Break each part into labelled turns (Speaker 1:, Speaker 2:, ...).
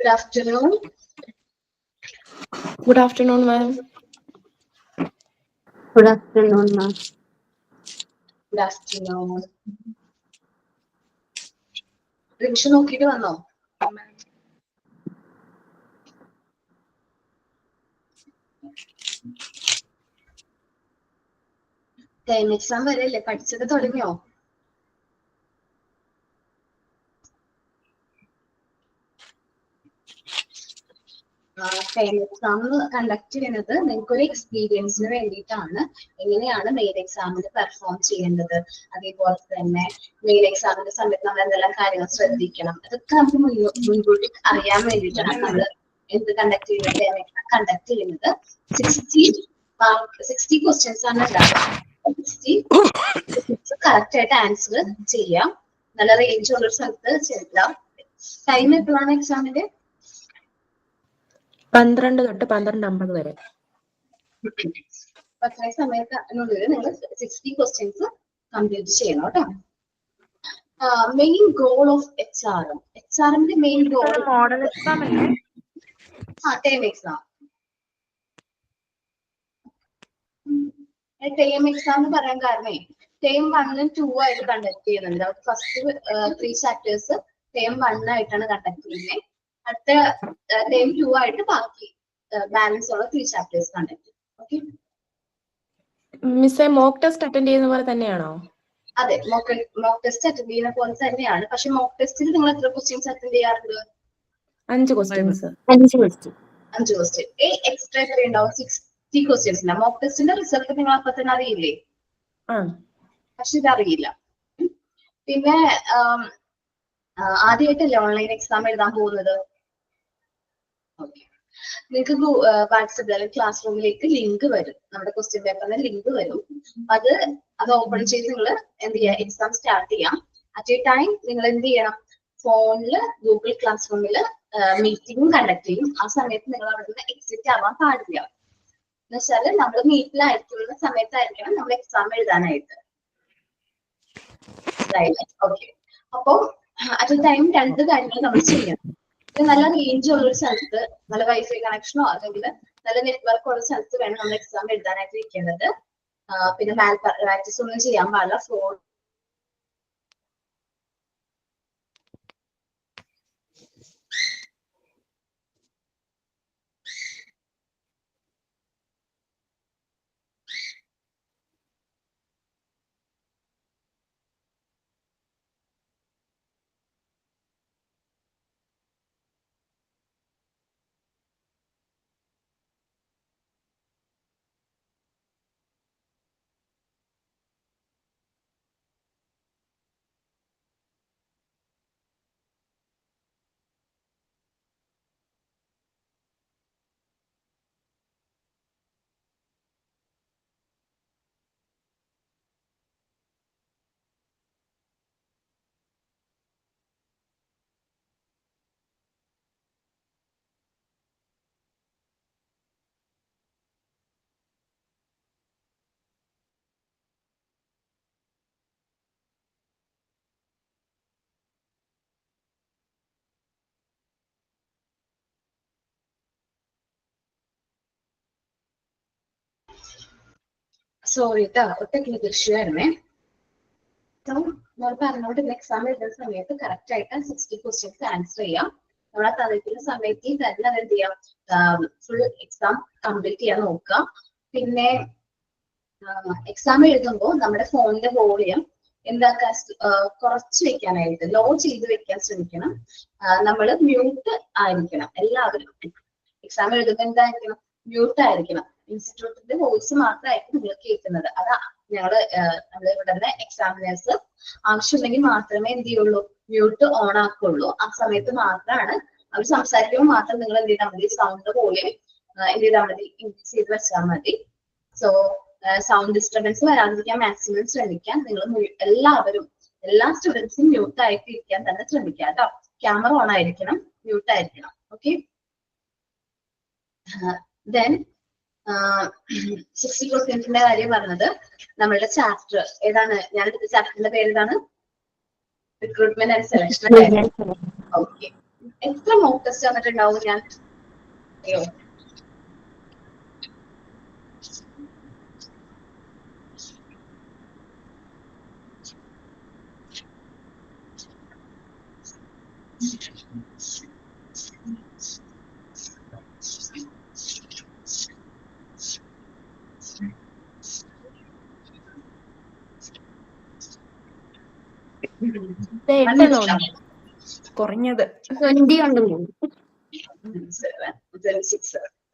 Speaker 1: Good afternoon.
Speaker 2: Good afternoon, ma'am.
Speaker 3: Good afternoon, ma'am.
Speaker 1: Good afternoon. Revision നോക്കിയിട്ട് വന്നോ? Time exam വരെയല്ലേ, പഠിച്ചത് തുടങ്ങിയോ? Time exam conduct ചെയ്യുന്നത് നിങ്ങൾക്കൊരു എക്സ്പീരിയൻസിന് വേണ്ടിയിട്ടാണ്. എങ്ങനെയാണ് മെയിൻ എക്സാമിന് പെർഫോം ചെയ്യേണ്ടത്, അതേപോലെ തന്നെ മെയിൻ എക്സാമിന്റെ സമയത്ത് നമ്മൾ എന്തെല്ലാം കാര്യങ്ങൾ ശ്രദ്ധിക്കണം, അതൊക്കെ നമുക്ക് മുൻകൂട്ടി അറിയാൻ വേണ്ടിയിട്ടാണ് നമ്മൾ എന്ത് കണ്ടക്ട് ചെയ്യുന്നത്. 60 ക്വസ്റ്റ്യൻസ് ആണ് ഉണ്ടാവുക. 60 കറക്റ്റ് ആയിട്ട് ആൻസർ ചെയ്യാം. നല്ല റേഞ്ച് ഉള്ള സ്ഥലത്ത് ചെല്ലാം. ടൈം എപ്പോഴാണ് എക്സാമിന്റെ?
Speaker 2: 12 തൊട്ട് 12:50 വരെ.
Speaker 1: അത്രയും സമയത്തിനുള്ളിൽ നിങ്ങൾ 60 ക്വസ്റ്റ്യൻസ് കംപ്ലീറ്റ് ചെയ്യണം കേട്ടോ. മെയിൻ ഗോൾ ഓഫ് എച്ച്ആറിന്റെ മെയിൻ ഗോൾ
Speaker 2: മോഡൽ എക്സാം അല്ലേ?
Speaker 1: Term exam. ടേം എക്സാം എന്ന് പറയാൻ കാരണേ, ടേം 1 ഉം 2 ആയിട്ട് കണ്ടക്ട് ചെയ്യുന്നുണ്ട്. ഫസ്റ്റ് 3 ചാപ്റ്റേഴ്സ് ടേം 1 ആയിട്ടാണ് കണ്ടക്ട് ചെയ്യുന്നത്. അടുത്ത ടേം 2 ആയിട്ട് ബാക്കി ബാലൻസ് ഉള്ള 3 ചാപ്റ്റേഴ്സ് കണ്ടക്ട് ചെയ്യും. ഓക്കെ
Speaker 2: മിസ്സേ, മോക്ക് ടെസ്റ്റ് അറ്റൻഡ് ചെയ്യുന്ന പോലെ തന്നെയാണോ?
Speaker 1: അതെ, മോക്ക് ടെസ്റ്റ് അറ്റൻഡ് ചെയ്യുന്ന പോലെ തന്നെയാണ്. പക്ഷെ മോക്ക് ടെസ്റ്റിൽ നിങ്ങൾ എത്ര ക്വസ്റ്റ്യൻസ് അറ്റൻഡ് ചെയ്യാറുണ്ട്?
Speaker 2: 5 ക്വസ്റ്റ്യൻസ്.
Speaker 3: 5 ക്വസ്റ്റ്യൻ.
Speaker 1: 5 ക്വസ്റ്റ്യൻ. എക്സ്ട്രാ എത്ര ഉണ്ടാവും? 60 ക്വസ്റ്റ്യൻസ് ഉണ്ടാവും. മോക്ക് ടെസ്റ്റിന്റെ റിസൾട്ട് നിങ്ങൾ അപ്പൊ തന്നെ അറിയില്ലേ? പക്ഷെ ഇതറിയില്ല. പിന്നെ ആദ്യമായിട്ടല്ലേ ഓൺലൈൻ എക്സാം എഴുതാൻ പോകുന്നത്? ഓക്കെ, നിങ്ങൾക്ക് വാട്സപ്പ് അല്ലെങ്കിൽ ക്ലാസ് റൂമിലേക്ക് ലിങ്ക് വരും. നമ്മുടെ ക്വസ്റ്റ്യൻ പേപ്പറിന് ലിങ്ക് വരും. അത് ഓപ്പൺ ചെയ്ത് നിങ്ങൾ എന്ത് ചെയ്യുക, എക്സാം സ്റ്റാർട്ട് ചെയ്യാം. അറ്റ് എ ടൈം നിങ്ങൾ എന്ത് ചെയ്യണം, ഫോണില് ഗൂഗിൾ ക്ലാസ് റൂമില് മീറ്റിംഗ് കണ്ടക്ട് ചെയ്യും. ആ സമയത്ത് നിങ്ങൾ അവിടെ നിന്ന് എക്സിറ്റ് ആവാൻ പാടില്ല. എന്ന് വെച്ചാല് നമ്മൾ മീറ്റിലായിരിക്കുന്ന സമയത്തായിരിക്കണം നമ്മൾ എക്സാം എഴുതാനായിട്ട്. ഓക്കെ, അപ്പൊ അറ്റ് എ ടൈം 2 കാര്യങ്ങൾ നമ്മൾ ചെയ്യണം. നല്ല റേഞ്ച് ഉള്ള സ്ഥലത്ത്, നല്ല വൈഫൈ കണക്ഷനോ അല്ലെങ്കിൽ നല്ല നെറ്റ്വർക്ക് ഉള്ള സ്ഥലത്ത് വേണം നമ്മൾ എക്സാം എഴുതാനായിട്ട് ഇരിക്കേണ്ടത്. പിന്നെ മാൽ പ്രാക്ടീസ് ഒന്നും ചെയ്യാൻ പാടില്ല. ഫോൺ സോറി കേട്ടോ, ടെക്നിക്കൽ ഇഷ്യൂ ആയിരുന്നേ. നമ്മൾ പറഞ്ഞോണ്ട് എക്സാം എഴുതുന്ന സമയത്ത് കറക്റ്റ് ആയിട്ട് 60 ക്വസ്റ്റ്യൻസ് ആൻസർ ചെയ്യാം. നമ്മളെ തന്നിട്ടുള്ള സമയത്ത് തന്നെ എന്ത് ചെയ്യാം, ഫുൾ എക്സാം കംപ്ലീറ്റ് ചെയ്യാൻ നോക്കുക. പിന്നെ എക്സാം എഴുതുമ്പോൾ നമ്മുടെ ഫോണിന്റെ വോളിയം എന്താക്കാൻ കുറച്ച് വെക്കാനായിട്ട് ലോ ചെയ്ത് വെക്കാൻ ശ്രമിക്കണം. നമ്മൾ മ്യൂട്ട് ആയിരിക്കണം. എല്ലാവരും എക്സാം എഴുതുമ്പോൾ എന്തായിരിക്കണം, മ്യൂട്ട് ആയിരിക്കണം. ഇൻസ്റ്റിറ്റ്യൂട്ടിന്റെ വോയിസ് മാത്രമായിരിക്കും നിങ്ങൾ കേൾക്കുന്നത്. അതാ നമ്മള് ഇവിടെ എക്സാമിനേഴ്സ് ആവശ്യമുണ്ടെങ്കിൽ മാത്രമേ എന്ത് ചെയ്യുള്ളൂ, മ്യൂട്ട് ഓൺ ആക്കുള്ളൂ. ആ സമയത്ത് മാത്രമാണ് അവർ സംസാരിക്കുമ്പോൾ മാത്രം നിങ്ങൾ എന്ത് ചെയ്താൽ മതി, സൗണ്ട് പോലെ എന്ത് ചെയ്താൽ മതി, ഇൻക്രീസ് ചെയ്ത് വെച്ചാൽ മതി. സോ സൗണ്ട് ഡിസ്റ്റർബൻസ് വരാതിരിക്കാൻ മാക്സിമം ശ്രമിക്കാം. നിങ്ങൾ എല്ലാവരും, എല്ലാ സ്റ്റുഡൻസും മ്യൂട്ട് ആയിട്ട് ഇരിക്കാൻ തന്നെ ശ്രമിക്കാം കേട്ടോ. ക്യാമറ ഓൺ ആയിരിക്കണം, മ്യൂട്ട് ആയിരിക്കണം. ഓക്കെ, ദെൻ 60 ക്വസ്റ്റ്യൻസിന്റെ കാര്യം പറഞ്ഞത്. നമ്മളുടെ ചാപ്റ്റർ ഏതാണ്? ഞാൻ എടുത്ത ചാപ്റ്ററിന്റെ പേര് ഏതാണ്? റിക്രൂട്ട്മെന്റ് ആൻഡ് സെലക്ഷൻ അല്ലേ? ഓക്കെ, എത്ര മോക്ക് ടെസ്റ്റ് വന്നിട്ടുണ്ടാവും ഞാൻ? അയ്യോ,
Speaker 2: കുറഞ്ഞത്
Speaker 3: 20 ഉണ്ടെന്ന്.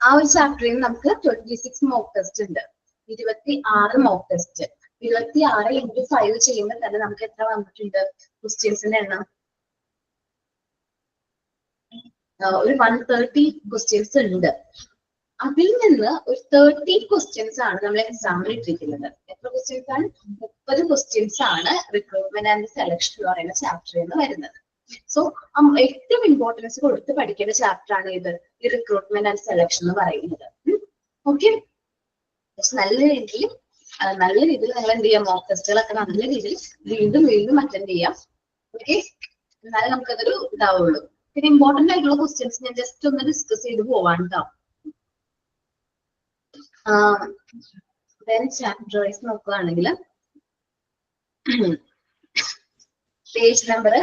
Speaker 1: ആ ഒരു ചാപ്റ്ററിൽ നമുക്ക് 26 മോക്ക് ടെസ്റ്റ് ഉണ്ട്. 26 മോക്ക് ടെസ്റ്റ്. 26 into 5 ചെയ്യുമ്പോൾ തന്നെ നമുക്ക് എത്ര വന്നിട്ടുണ്ട് ക്വസ്റ്റ്യൻസിന്റെ എണ്ണം? ഒരു 130 ക്വസ്റ്റ്യൻസ് ഉണ്ട്. അതിൽ നിന്ന് ഒരു 30 ക്വസ്റ്റ്യൻസ് ആണ് നമ്മൾ എക്സാമിൽ ഇട്ടിരിക്കുന്നത്. എത്ര ക്വസ്റ്റ്യൻസ് ആണ്? 30 ക്വസ്റ്റ്യൻസ് ആണ് റിക്രൂട്ട്മെന്റ് ആൻഡ് സെലക്ഷൻ എന്ന് പറയുന്ന ചാപ്റ്ററിൽ നിന്ന് വരുന്നത്. സോ ഏറ്റവും ഇമ്പോർട്ടൻസ് കൊടുത്ത് പഠിക്കേണ്ട ചാപ്റ്റർ ആണ് ഇത്, ഈ റിക്രൂട്ട്മെന്റ് ആൻഡ് സെലക്ഷൻ എന്ന് പറയുന്നത്. ഓക്കെ, നല്ല രീതിയിൽ നിങ്ങൾ എന്ത് ചെയ്യാം, മോക്ക് ടെസ്റ്റുകളൊക്കെ നല്ല രീതിയിൽ വീണ്ടും അറ്റൻഡ് ചെയ്യാം. ഓക്കെ, എന്നാലും നമുക്കതൊരു ഇതാവുള്ളൂ. പിന്നെ ഇമ്പോർട്ടന്റ് ആയിട്ടുള്ള ക്വസ്റ്റ്യൻസ് ഞാൻ ജസ്റ്റ് ഒന്ന് ഡിസ്കസ് ചെയ്ത് പോവാൻ കേട്ടോ. ചാപ്റ്റർ വൈസ് നോക്കുകയാണെങ്കിൽ പേജ് നമ്പർ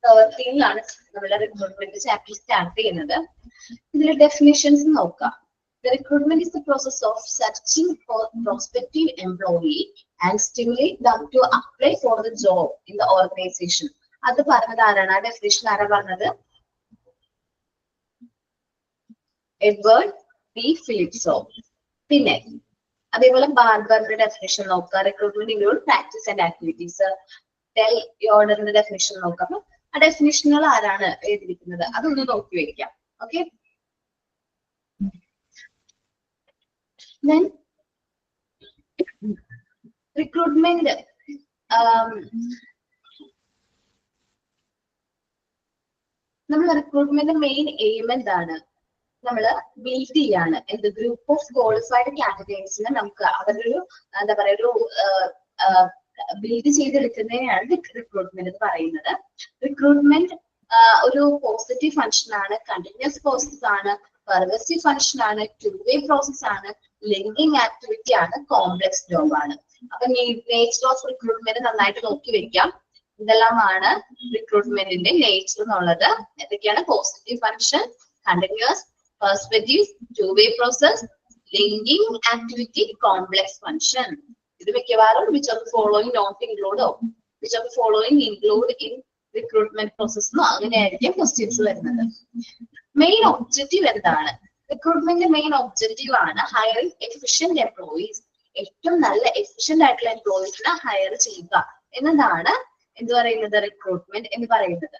Speaker 1: 13 നമ്മുടെ റിക്രൂട്ട്മെന്റ് ചാപ്റ്റർ സ്റ്റാർട്ട് ചെയ്യുന്നത്. ഇതിലെ ഡെഫിനിഷൻസ് നോക്കാം. The recruitment is the process of searching for prospective employee and stimulate them to apply for the job in the organization. അത് പറഞ്ഞത് ആരാണ്? ആ ഡെഫിനിഷൻ ആരാ പറഞ്ഞത്? എഡ്വേർഡ് പി ഫിലിപ്സോ. പിന്നെ അതേപോലെ ബാർബറിന്റെ ഡെഫിനിഷൻ നോക്കുക. Recruitment include practice and activities. Tell യോർഡറിന്റെ ഡെഫിനിഷൻ നോക്കാം. അപ്പൊ ആ ഡെഫിനിഷനുകൾ ആരാണ് എഴുതിയിരിക്കുന്നത് അതൊന്ന് നോക്കി വെക്കാം. ഓക്കെ, then recruitment നമ്മൾ റിക്രൂട്ട്മെന്റ് മെയിൻ എയിം എന്താണ്? നമ്മൾ ബിൽഡ് ചെയ്യാണ് എന്ത് ഗ്രൂപ്പ് ഓഫ് ക്വാളിഫൈഡ് കാൻഡിഡേറ്റ്സിനെ നമുക്ക് അവരൊരു എന്താ പറയുക ഒരു ബിൽഡ് ചെയ്തെടുക്കുന്നതിനാണ് റിക്രൂട്ട്മെന്റ് എന്ന് പറയുന്നത്. റിക്രൂട്ട്മെന്റ് ഒരു പോസിറ്റീവ് ഫംഗ്ഷൻ ആണ്, കണ്ടിന്യൂസ് പ്രോസസ് ആണ്, പെർവസീവ് ഫംഗ്ഷൻ ആണ്, ടു വേ പ്രോസസ് ആണ്, ലിങ്കിങ് ആക്ടിവിറ്റി ആണ്, കോംപ്ലക്സ് ജോബ് ആണ്. അപ്പൊ നേച്ചർ ഓഫ് റിക്രൂട്ട്മെന്റ് നന്നായിട്ട് നോക്കി വെക്കാം. ഇതെല്ലാമാണ് റിക്രൂട്ട്മെന്റിന്റെ നേച്ചർ എന്നുള്ളത്. എന്തൊക്കെയാണ്? Positive function, continuous, perspective, to way process, linking activity, complex function. ഇത് മിക്കവാറും which of the following not include which of the following include in recruitment process അങ്ങനെയായിരിക്കും ക്വസ്റ്റ്യൻസ് വരുന്നത്. മെയിൻ ഒബ്ജക്റ്റീവ് എന്താണ്? റിക്രൂട്ട്മെന്റ് മെയിൻ ഒബ്ജക്റ്റീവ് ആണ് hiring efficient employees. ഏറ്റവും നല്ല efficient ആയിട്ടുള്ള എംപ്ലോയീസിനെ higher ചെയ്യുക എന്നതാണ് എന്ത് പറയുന്നത്? റിക്രൂട്ട്മെന്റ് എന്ന് പറയുന്നത്.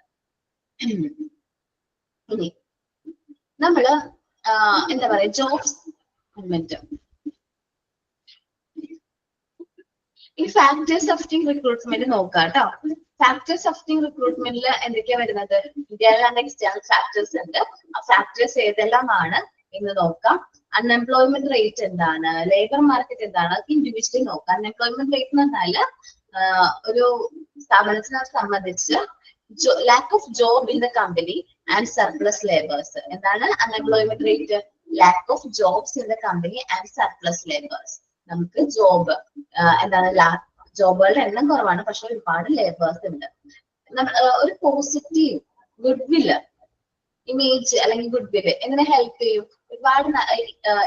Speaker 1: ഇനി നമ്മള് എന്താ പറയാ ജോബ്സ് മൂവ്മെന്റ്. ഈ ഫാക്ടേഴ്സ് അഫക്റ്റിംഗ് റിക്രൂട്ട്മെന്റ് നോക്കാം കേട്ടോ. ഫാക്ടേഴ്സ് അഫക്റ്റിംഗ് റിക്രൂട്ട്മെന്റിൽ എന്തൊക്കെയാ വരുന്നത്? ഇന്റേണൽ ആൻഡ് എക്സ്റ്റേണൽ ഫാക്ടേഴ്സ് ഉണ്ട്. ആ ഫാക്ടേഴ്സ് ഏതെല്ലാമാണ് എന്ന് നോക്കാം. അൺഎംപ്ലോയ്മെന്റ് റേറ്റ് എന്താണ്, ലേബർ മാർക്കറ്റ് എന്താണ്, അതൊക്കെ ഇൻഡിവിജ്വലി നോക്കാം. അൺഎംപ്ലോയ്മെന്റ് റേറ്റ് എന്ന് പറഞ്ഞാൽ ഒരു സ്ഥാപനത്തിനെ സംബന്ധിച്ച് lack of job in the company and surplus labours. എന്താണ് unemployment rate? Lack of jobs in the company and surplus labours. നമുക്ക് ജോബ് എന്താണ് ജോബുകളുടെ എണ്ണം കുറവാണ്, പക്ഷെ ഒരുപാട് ലേബേഴ്സ് ഉണ്ട്. ഒരു പോസിറ്റീവ് ഗുഡ് വില്ല് ഇമേജ് അല്ലെങ്കിൽ ഗുഡ് വില്ല് എങ്ങനെ ഹെൽപ്പ് ചെയ്യും? ഒരുപാട്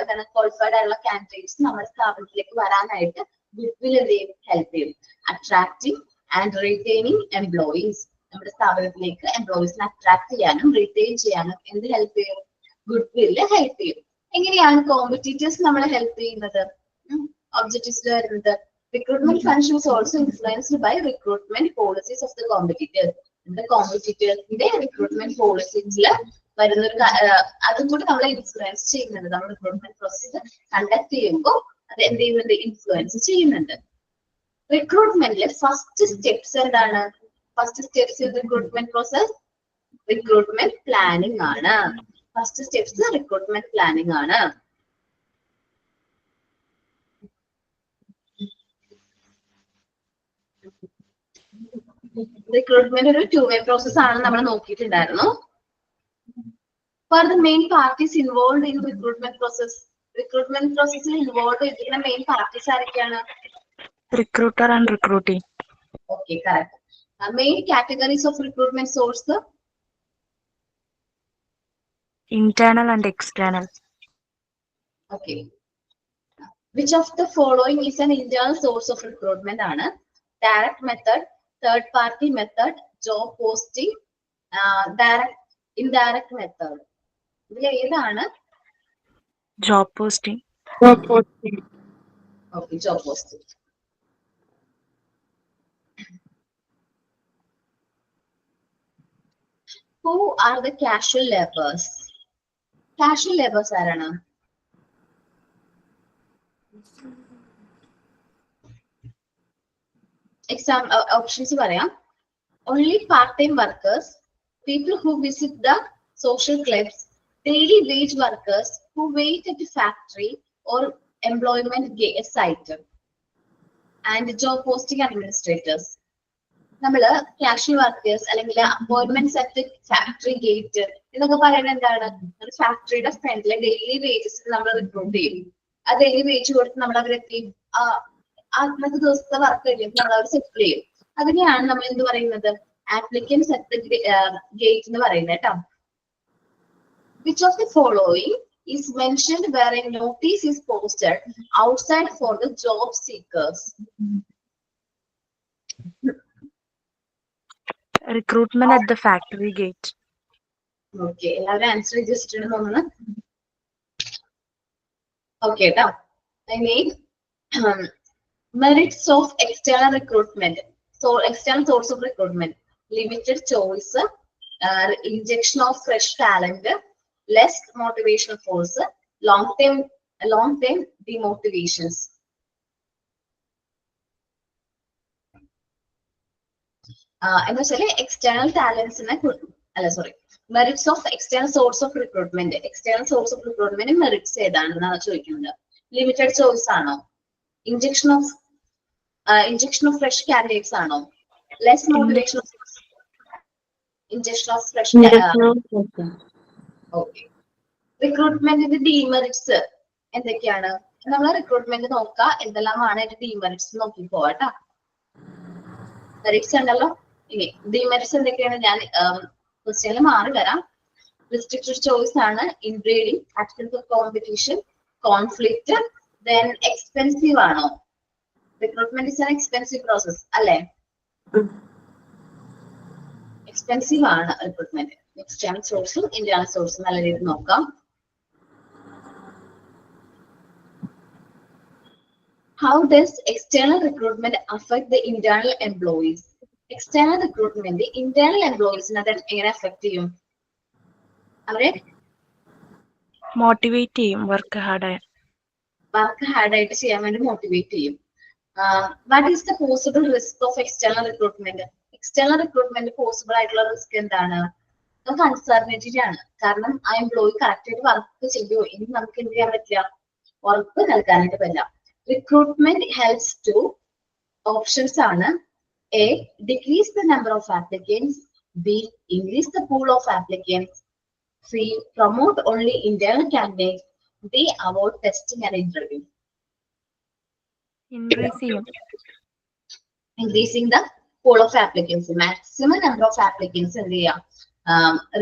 Speaker 1: എന്താണ് ക്വാളിഫൈഡ് ആയിട്ടുള്ള കാൻഡിഡേറ്റ്സ് നമ്മുടെ സ്ഥാപനത്തിലേക്ക് വരാനായിട്ട് ഗുഡ് വില്ല് എന്ത് ചെയ്യും? ഹെൽപ്പ് ചെയ്യും. Attracting and retaining employees. നമ്മുടെ സ്ഥാപനത്തിലേക്ക് എംപ്ലോയീസിനെ അട്രാക്ട് ചെയ്യാനും റീറ്റെയിൻ ചെയ്യാനും എന്ത് ഹെൽപ്പ് ചെയ്യും? ഗുഡ് വില്ല് ഹെൽപ്പ് ചെയ്യും. എങ്ങനെയാണ് കോമ്പറ്റീറ്റേഴ്സ് നമ്മളെ ഹെൽപ്പ് ചെയ്യുന്നത്? ഒബ്ജക്റ്റീവ്സിൽ വരുന്നത് recruitment function is also influenced by recruitment policies of the competitors. The competitors recruitment policies വരുന്ന ഒരു അതും കൂടി നമ്മളെ ഇൻഫ്ലുവൻസ് ചെയ്യുന്നുണ്ട്. നമ്മൾ റിക്രൂട്ട്മെന്റ് പ്രോസസ് കണ്ടക്ട് ചെയ്യുമ്പോൾ അത് എന്ത് ചെയ്യുന്നുണ്ട്? ഇൻഫ്ലുവൻസ് ചെയ്യുന്നുണ്ട്. റിക്രൂട്ട്മെന്റിലെ ഫസ്റ്റ് സ്റ്റെപ്സ് എന്താണ്? First steps in recruitment process recruitment planning ആണ്. ഫസ്റ്റ് സ്റ്റെപ്സ് റിക്രൂട്ട്മെന്റ് പ്ലാനിംഗ് ആണ്. റിക്രൂട്ട്മെന്റ് ഒരു ടു വേ പ്രോസസ് ആണ് നമ്മൾ നോക്കിയിട്ടുണ്ടായിരുന്നു. Who are the main parties involved in recruitment process? Recruitment process involved in main parties ആരൊക്കെയാണ്?
Speaker 4: Recruiter and recruitee.
Speaker 1: Okay, correct. Main categories of recruitment source?
Speaker 4: Internal and external.
Speaker 1: Okay. Which of the following is an internal source of recruitment? Direct method, third party method, job posting, indirect method. ഇതിൽ ഏതാണ്?
Speaker 4: Job posting.
Speaker 1: Okay, job posting. Who are the casual laborers? Casual laborers ആരാണ്? Exam options പറയാം. Only part-time workers, people who visit the social clubs, daily wage workers who wait at a factory or employment site, and job posting administrators. നമ്മള് casual workers അല്ലെങ്കിൽ appointments at factory gate എന്നൊക്കെ പറയുന്നത് എന്താണ്? ഒരു ഫാക്ടറിയുടെ ഫ്രണ്ടിലെ daily wages നമ്മൾ recruit ചെയ്യും. ആ ഡെയിലി വേജ് കൊടുത്ത് നമ്മൾ അവരെത്തി അന്നത്തെ ദിവസത്തെ വർക്ക് കഴിഞ്ഞിട്ട് നമ്മൾ അവർ സെറ്റിൽ ചെയ്യും. അതിനെയാണ് നമ്മൾ എന്ത് പറയുന്നത്? ആപ്ലിക്കൻസ് അറ്റ് ഗേറ്റ് എന്ന് പറയുന്നത് കേട്ടോ. Which of the following is mentioned where a notice is posted outside for the job seekers?
Speaker 4: Recruitment at the factory gate.
Speaker 1: Okay, എല്ലാവരും ആൻസർ രജിസ്റ്റർ തോന്നുന്നു. Okay, കേട്ടോ. I mean, merits of external recruitment. So, external source of recruitment: limited choice, injection of fresh talent, less motivational force, long term demotivations. എന്ന് വെച്ചാല് external talents അല്ല sorry merits of external source of recruitment. External source of recruitment merits ഏതാണെന്നാണ് ചോദിക്കുന്നത്. Limited choice ആണോ? Injection of fresh candidates ആണോ? Less motivation injection of fresh. Okay. റിക്രൂട്ട്മെന്റിന്റെ demerits എന്തൊക്കെയാണ്? നമ്മൾ റിക്രൂട്ട്മെന്റ് നോക്കുക, എന്തെല്ലാമാണ് അതിന്റെ ഡിമെറിറ്റ്സ് നോക്കി പോവാട്ടോ. മെറിറ്റ്സ് ഉണ്ടല്ലോ. ഇനി ഡിമെറിറ്റ്സ് എന്തൊക്കെയാണ്? ഞാൻ ക്വസ്റ്റ്യനിൽ മാറി വരാം. റിസ്ട്രിക്റ്റഡ് ചോയ്സ് ആണ്, inbreeding, absence of competition, conflict, then expensive ആണോ? Recruitment is an expensive process അല്ലേ? എക്സ്പെൻസീവ് ആണ് റിക്രൂട്ട്മെന്റ്. എക്സ്റ്റേണൽ സോഴ്സും ഇന്റേണൽ സോഴ്സും നല്ല രീതിയിൽ നോക്കാം. How does external recruitment affect the internal employees? External recruitment internal employees അത് എങ്ങനെ affect ചെയ്യും? അവരെ
Speaker 4: മോട്ടിവേറ്റ് ചെയ്യും, വർക്ക് ഹാർഡ്
Speaker 1: ആയിട്ട് ചെയ്യാൻ വേണ്ടി മോട്ടിവേറ്റ് ചെയ്യും. What is the possible risk of external recruitment? External recruitment possible ആയിട്ടുള്ള റിസ്ക് എന്താണ്? നമുക്ക് അൺസർട്ടനിറ്റി ആണ്. കാരണം ആ എംപ്ലോയി കറക്റ്റ് ആയിട്ട് വർക്ക് ചെയ്യുമോ ഇനി നമുക്ക് എന്ത് ചെയ്യാൻ പറ്റില്ല, ഉറപ്പ് നൽകാനായിട്ട് പറ്റില്ല. Recruitment helps to options ആണ്: A, decrease the number of applicants, B, increase the pool of applicants, C, promote only internal candidates, D, avoid testing and interview. Increasing the pool of applicants, maximum number of applicants എന്ത് ചെയ്യാം,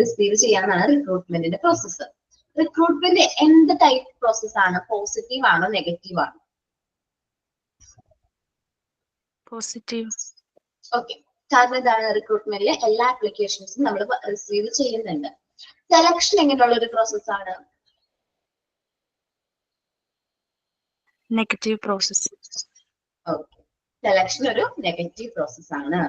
Speaker 1: receive ചെയ്യാനാണ് റിക്രൂട്ട്മെന്റിന്റെ process. Recruitment എന്ത് type process ആണ്? Positive ആണോ negative ആണോ?
Speaker 4: Positive.
Speaker 1: Okay. കാരണം ഇതാണ്, റിക്രൂട്ട്മെന്റിലെ എല്ലാ ആപ്ലിക്കേഷൻസും നമ്മൾ റിസീവ് ചെയ്യുന്നുണ്ട്. സെലക്ഷൻ എങ്ങനെയുള്ള ഒരു പ്രോസസ് ആണ്?
Speaker 4: Negative process.
Speaker 1: ഓക്കെ. സെലക്ഷൻ ഒരു നെഗറ്റീവ് പ്രോസസ് ആണ്.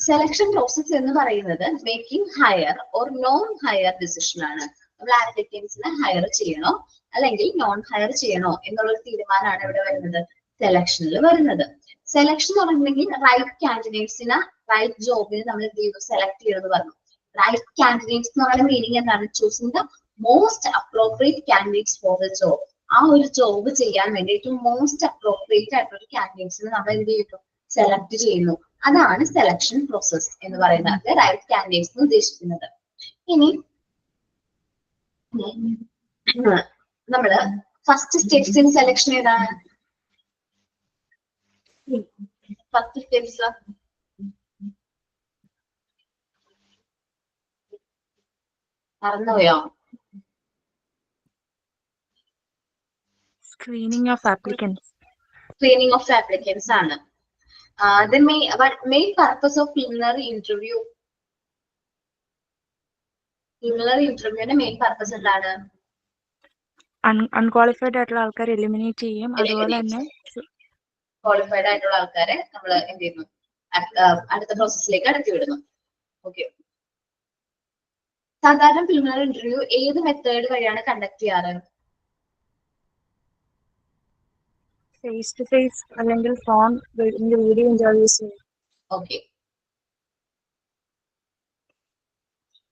Speaker 1: സെലക്ഷൻ പ്രോസസ് എന്ന് പറയുന്നത് making higher or non higher decision ആണ്. നമ്മൾ ആപ്ലിക്കൻസിനെ ഹയർ ചെയ്യണോ അല്ലെങ്കിൽ നോൺ ഹയർ ചെയ്യണോ എന്നുള്ള തീരുമാനമാണ് ഇവിടെ വരുന്നത്, സെലക്ഷനിൽ വരുന്നത്. സെലക്ഷൻ എന്ന് പറഞ്ഞിട്ടുണ്ടെങ്കിൽ റൈറ്റ് കാൻഡിഡേറ്റ്സിന് റൈറ്റ് ജോബിന് നമ്മൾ എന്ത് ചെയ്തു, സെലക്ട് ചെയ്തെന്ന് പറഞ്ഞു. റൈറ്റ് കാൻഡിഡേറ്റ്സ് എന്ന് പറയുന്ന മീനിങ് എന്താണ്? Choosing the most appropriate candidates for the job. ആ ഒരു ജോബ് ചെയ്യാൻ വേണ്ടിയിട്ട് മോസ്റ്റ് അപ്രോപ്രിയേറ്റ് ആയിട്ടുള്ള ഒരു കാൻഡിഡേറ്റ്സിനെ നമ്മൾ എന്ത് ചെയ്യുന്നു, സെലക്ട് ചെയ്യുന്നു. അതാണ് സെലക്ഷൻ പ്രോസസ് എന്ന് പറയുന്നത്, റൈറ്റ് കാൻഡിഡേറ്റ്സ് എന്ന് ഉദ്ദേശിക്കുന്നത്. ഇനി നമ്മള് ഫസ്റ്റ് സ്റ്റെപ്സ് ഇൻ സെലക്ഷൻ ഏതാണ്? ഫസ്റ്റ് സ്റ്റെപ്സ് മറന്നുപോയോ?
Speaker 4: Screening of applicants.
Speaker 1: Screening of applicants ആണ്. The main purpose of preliminary interview. Preliminary interviewന്റെ മെയിൻ പർപ്പസ് എന്താണ്?
Speaker 4: അൺക്വാളിഫൈഡ് ആയിട്ടുള്ള ആൾക്കാരെ എലിമിനേറ്റ് ചെയ്യും. അതുപോലെ തന്നെ
Speaker 1: ക്വാളിഫൈഡ് ആയിട്ടുള്ള ആൾക്കാരെ നമ്മൾ എന്ത് ചെയ്യുന്നു? അടുത്ത പ്രോസസ്സിലേക്ക് അടക്കി വിടുന്നു. ഓക്കെ. സാധാരണ പ്രിലിമിനറി ഇന്റർവ്യൂ ഏത് മെത്തേഡ് വഴിയാണ് കണ്ടക്ട് ചെയ്യാറ്?
Speaker 4: ഫേസ് ടു ഫേസ് അല്ലെങ്കിൽ phone video interviews.
Speaker 1: Okay.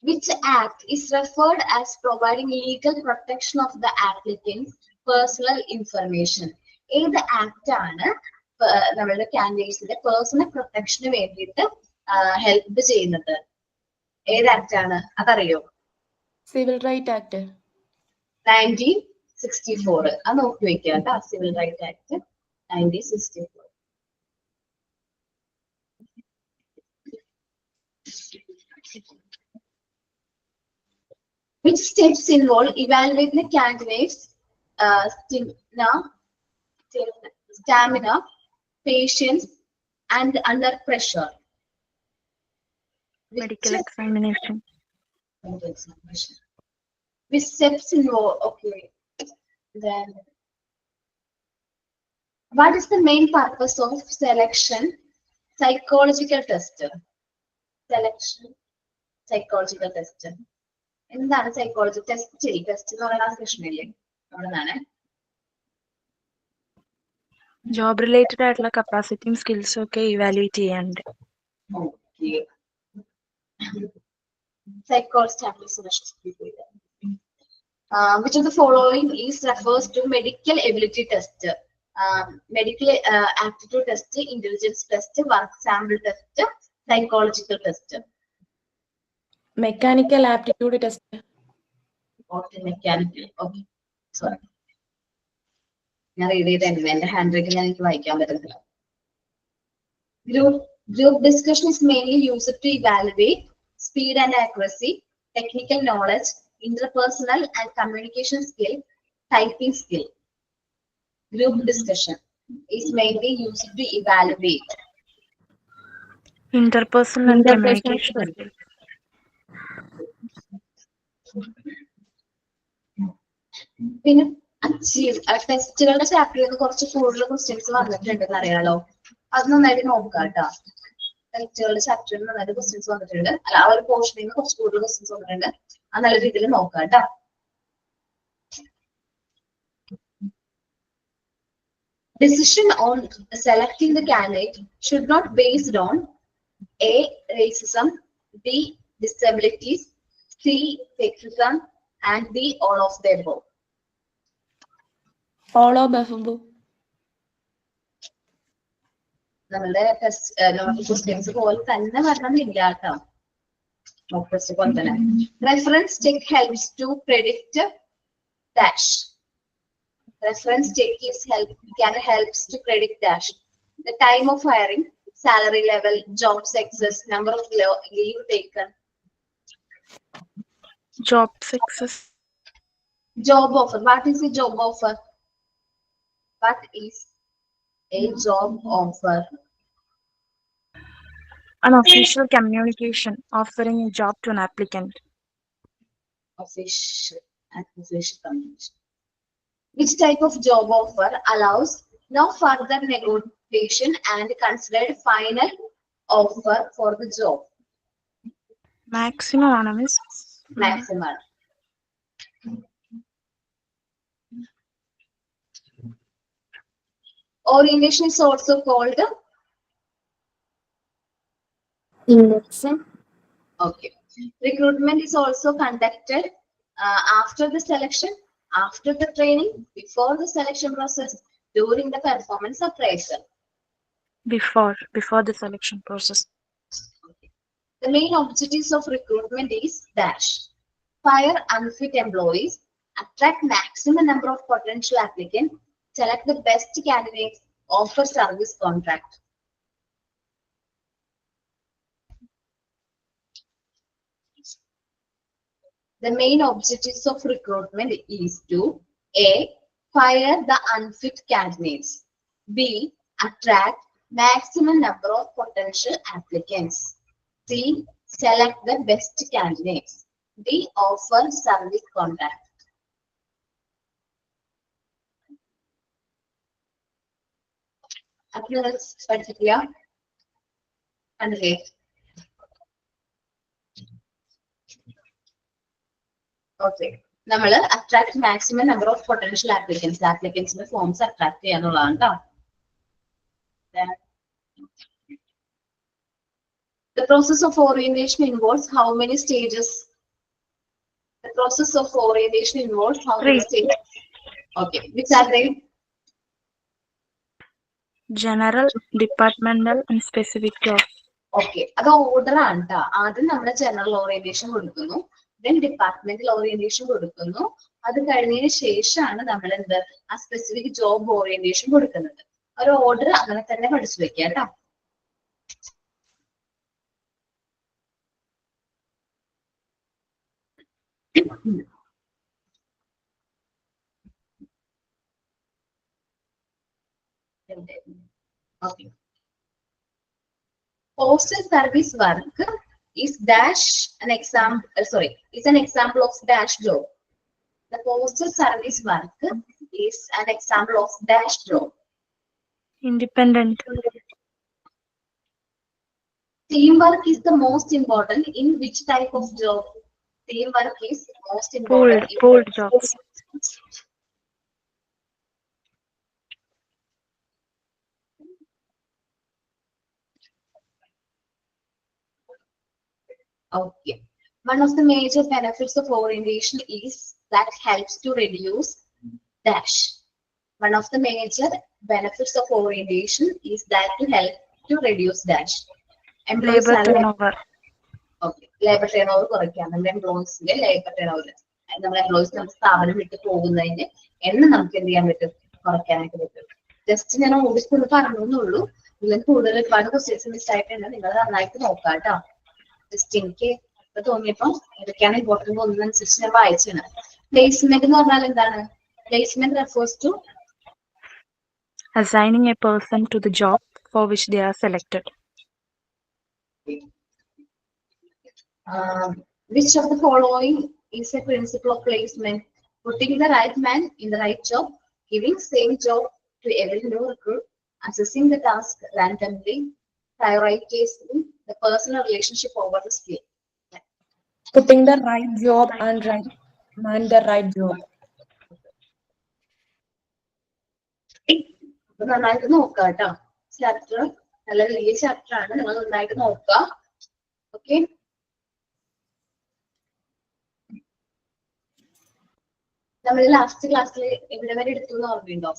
Speaker 1: Which act is referred as providing legal protection of the applicant's personal information? ഏത് ആക്ട് ആണ് നമ്മളുടെ കാൻഡിഡേറ്റ്സിന്റെ പേഴ്സണൽ പ്രൊട്ടക്ഷന് വേണ്ടിയിട്ട് ഹെൽപ്പ് ചെയ്യുന്നത്? ഏത് ആക്ട് ആണ് അതറിയോ?
Speaker 2: Civil right act
Speaker 1: 1964. അത് നോക്കി വെക്കുക കേട്ടോ. Civil right act 1964. Which steps involve evaluating the candidate's stamina, patience, and under pressure?
Speaker 4: Medical examination.
Speaker 1: Which steps involve? Okay. Then, what is the main purpose of selection psychological test? Selection psychological test. എന്താണ് psychology test? Test എന്ന് പറയുന്ന പ്രശ്നമില്ലേ അവിടെന്നാണ്.
Speaker 4: Job related ആയിട്ടുള്ള കപ്പാസിറ്റിയും സ്കിൽസും ഒക്കെ evaluate ചെയ്യാനുണ്ട്.
Speaker 1: Okay. Psychology. Which of the following is refers to medical ability test? Medical aptitude test, intelligence test, work sample test, psychological test.
Speaker 2: Mechanical aptitude test.
Speaker 1: Okay, mechanical. Okay. Sorry. ഞാൻ read ചെയ്ത എന്റെ hand writing എനിക്ക് വായിക്കാൻ പറ്റുന്നില്ല. Group discussion is mainly used to evaluate speed and accuracy, technical knowledge, interpersonal and communication skill, typing skill. Group discussion is mainly used to evaluate
Speaker 4: interpersonal and communication skills.
Speaker 1: പിന്നെ ടെസ്റ്റുകളുടെ ചാപ്റ്ററിൽ നിന്ന് കുറച്ച് കൂടുതൽ questions വന്നിട്ടുണ്ടെന്ന് അറിയാലോ. അത് നന്നായിട്ട് നോക്കാം കേട്ടോ. ടെസ്റ്റുകളുടെ ചാപ്റ്ററിൽ നിന്ന് നന്നായിട്ട് ക്വസ്റ്റ്യൻസ് വന്നിട്ടുണ്ട്. അല്ല, ആ ഒരു പോർഷനിൽ നിന്ന് കുറച്ച് കൂടുതൽ ക്വസ്റ്റ്യൻസ് വന്നിട്ടുണ്ട്. അത് നല്ല രീതിയിൽ നോക്കാം കേട്ടോ. Decision on selecting the candidate should not based on A. Racism, B. Disabilities, C. Sexism, and D. all of the above.
Speaker 2: All of the above.
Speaker 1: നമ്മളുടെ ക്വസ്റ്റ്യൻസ് പോലെ തന്നെ വരണമെന്നില്ല കേട്ടോ. ടെസ്റ്റ് പോലെ തന്നെ. Reference check helps to predict dash. Reference check helps to predict dash. The time of hiring, salary level, job success, number of leave taken.
Speaker 4: Job success.
Speaker 1: Job offer. What is a job offer? What is a job offer?
Speaker 4: An official communication offering a job to an applicant.
Speaker 1: Official communication. Which type of job offer allows no further negotiation and considered final offer for the job?
Speaker 4: Maximum ആണ് miss.
Speaker 1: Maximum. Orientation is also called
Speaker 3: induction.
Speaker 1: Okay. Recruitment is also conducted after the selection, after the training, before the selection process, during the performance appraisal.
Speaker 4: Before the selection process.
Speaker 1: The main objectives of recruitment is dash. Fire unfit employees, attract maximum number of potential applicants, select the best candidates, offer service contract. The main objectives of recruitment is to A. Fire the unfit candidates. B. Attract maximum number of potential applicants. C. Select the best candidates. D. Offer service contract. പഠിച്ചിട്ടില്ല കണ്ടില്ലേ? Okay, നമ്മൾ attract maximum number of potential ആപ്ലിക്കൻസിന്റെ forms attract ചെയ്യാന്നുള്ളതാണ് കേട്ടോ. The process of orientation involves how many stages? The process of orientation involves how many stages? Okay, which are they?
Speaker 4: General, departmental, and specific jobs.
Speaker 1: Okay, അത് order ആണ് ട്ടോ. ആദ്യം നമ്മൾ general orientation കൊടുക്കുന്നു, then departmental orientation കൊടുക്കുന്നു. അത് കഴിഞ്ഞതിന് ശേഷമാണ് നമ്മൾ എന്ത് ആ സ്പെസിഫിക് ജോബ് ഓറിയന്റേഷൻ കൊടുക്കുന്നത്. ഒരു ഓർഡർ അങ്ങനെ തന്നെ പഠിച്ചു വെക്കുക കേട്ടോ. Okay. Postal service work is dash an example. Is an example of dash job. The postal service work is an example of dash job.
Speaker 4: Independent.
Speaker 1: Teamwork is the most important in which type of job? Teamwork is most important.
Speaker 4: Pooled jobs.
Speaker 1: Okay. One of the major benefits of orientation is that helps to reduce dash. One of the major benefits of orientation is that to help to reduce dash.
Speaker 4: Labor turnover.
Speaker 1: Okay. Labor turnover കുറയ്ക്കാം. നമ്മുടെ എംപ്ലോയീസിന്റെ labour turnover, നമ്മുടെ employees നമ്മുടെ സ്ഥാപനം വിട്ട് പോകുന്നതിന് നമുക്ക് എന്ത് ചെയ്യാൻ പറ്റും? കുറയ്ക്കാനായിട്ട് പറ്റും. ജസ്റ്റ് ഞാൻ ഓടിച്ചൊന്ന് പറഞ്ഞുള്ളൂ. ഇതിൽ കൂടുതൽ ഒരുപാട് ക്വസ്റ്റ്യൻസ് മിസ് ആയിട്ടുണ്ട്. നിങ്ങൾ നന്നായിട്ട് നോക്കാം കേട്ടോ. ജസ്റ്റ് എനിക്ക് ഇപ്പൊ തോന്നിയപ്പോ ഏതൊക്കെയാണ് ഇമ്പോർട്ടന്റ് ഒന്നനുസരിച്ച് ഞാൻ വായിച്ചാണ്. പ്ലേസ്മെന്റ് എന്ന് പറഞ്ഞാൽ എന്താണ്? Placement refers to
Speaker 4: assigning a person to the job for which they are selected.
Speaker 1: Which of the following is a principle of placement? Putting the right man in the right job, giving same job to every new recruit, assessing the task randomly, prioritizing the personal relationship over the skill.
Speaker 2: Putting the right job and right man the right job.
Speaker 1: നന്നായിട്ട് നോക്കുക കേട്ടോ. Chapter നല്ല വലിയ chapter ആണ്, നിങ്ങൾ നന്നായിട്ട് നോക്കുക. Okay, നമ്മൾ ലാസ്റ്റ് ക്ലാസ്സിൽ എവിടെ വരെ എടുത്തു എന്ന് ഓർമ്മയുണ്ടോ?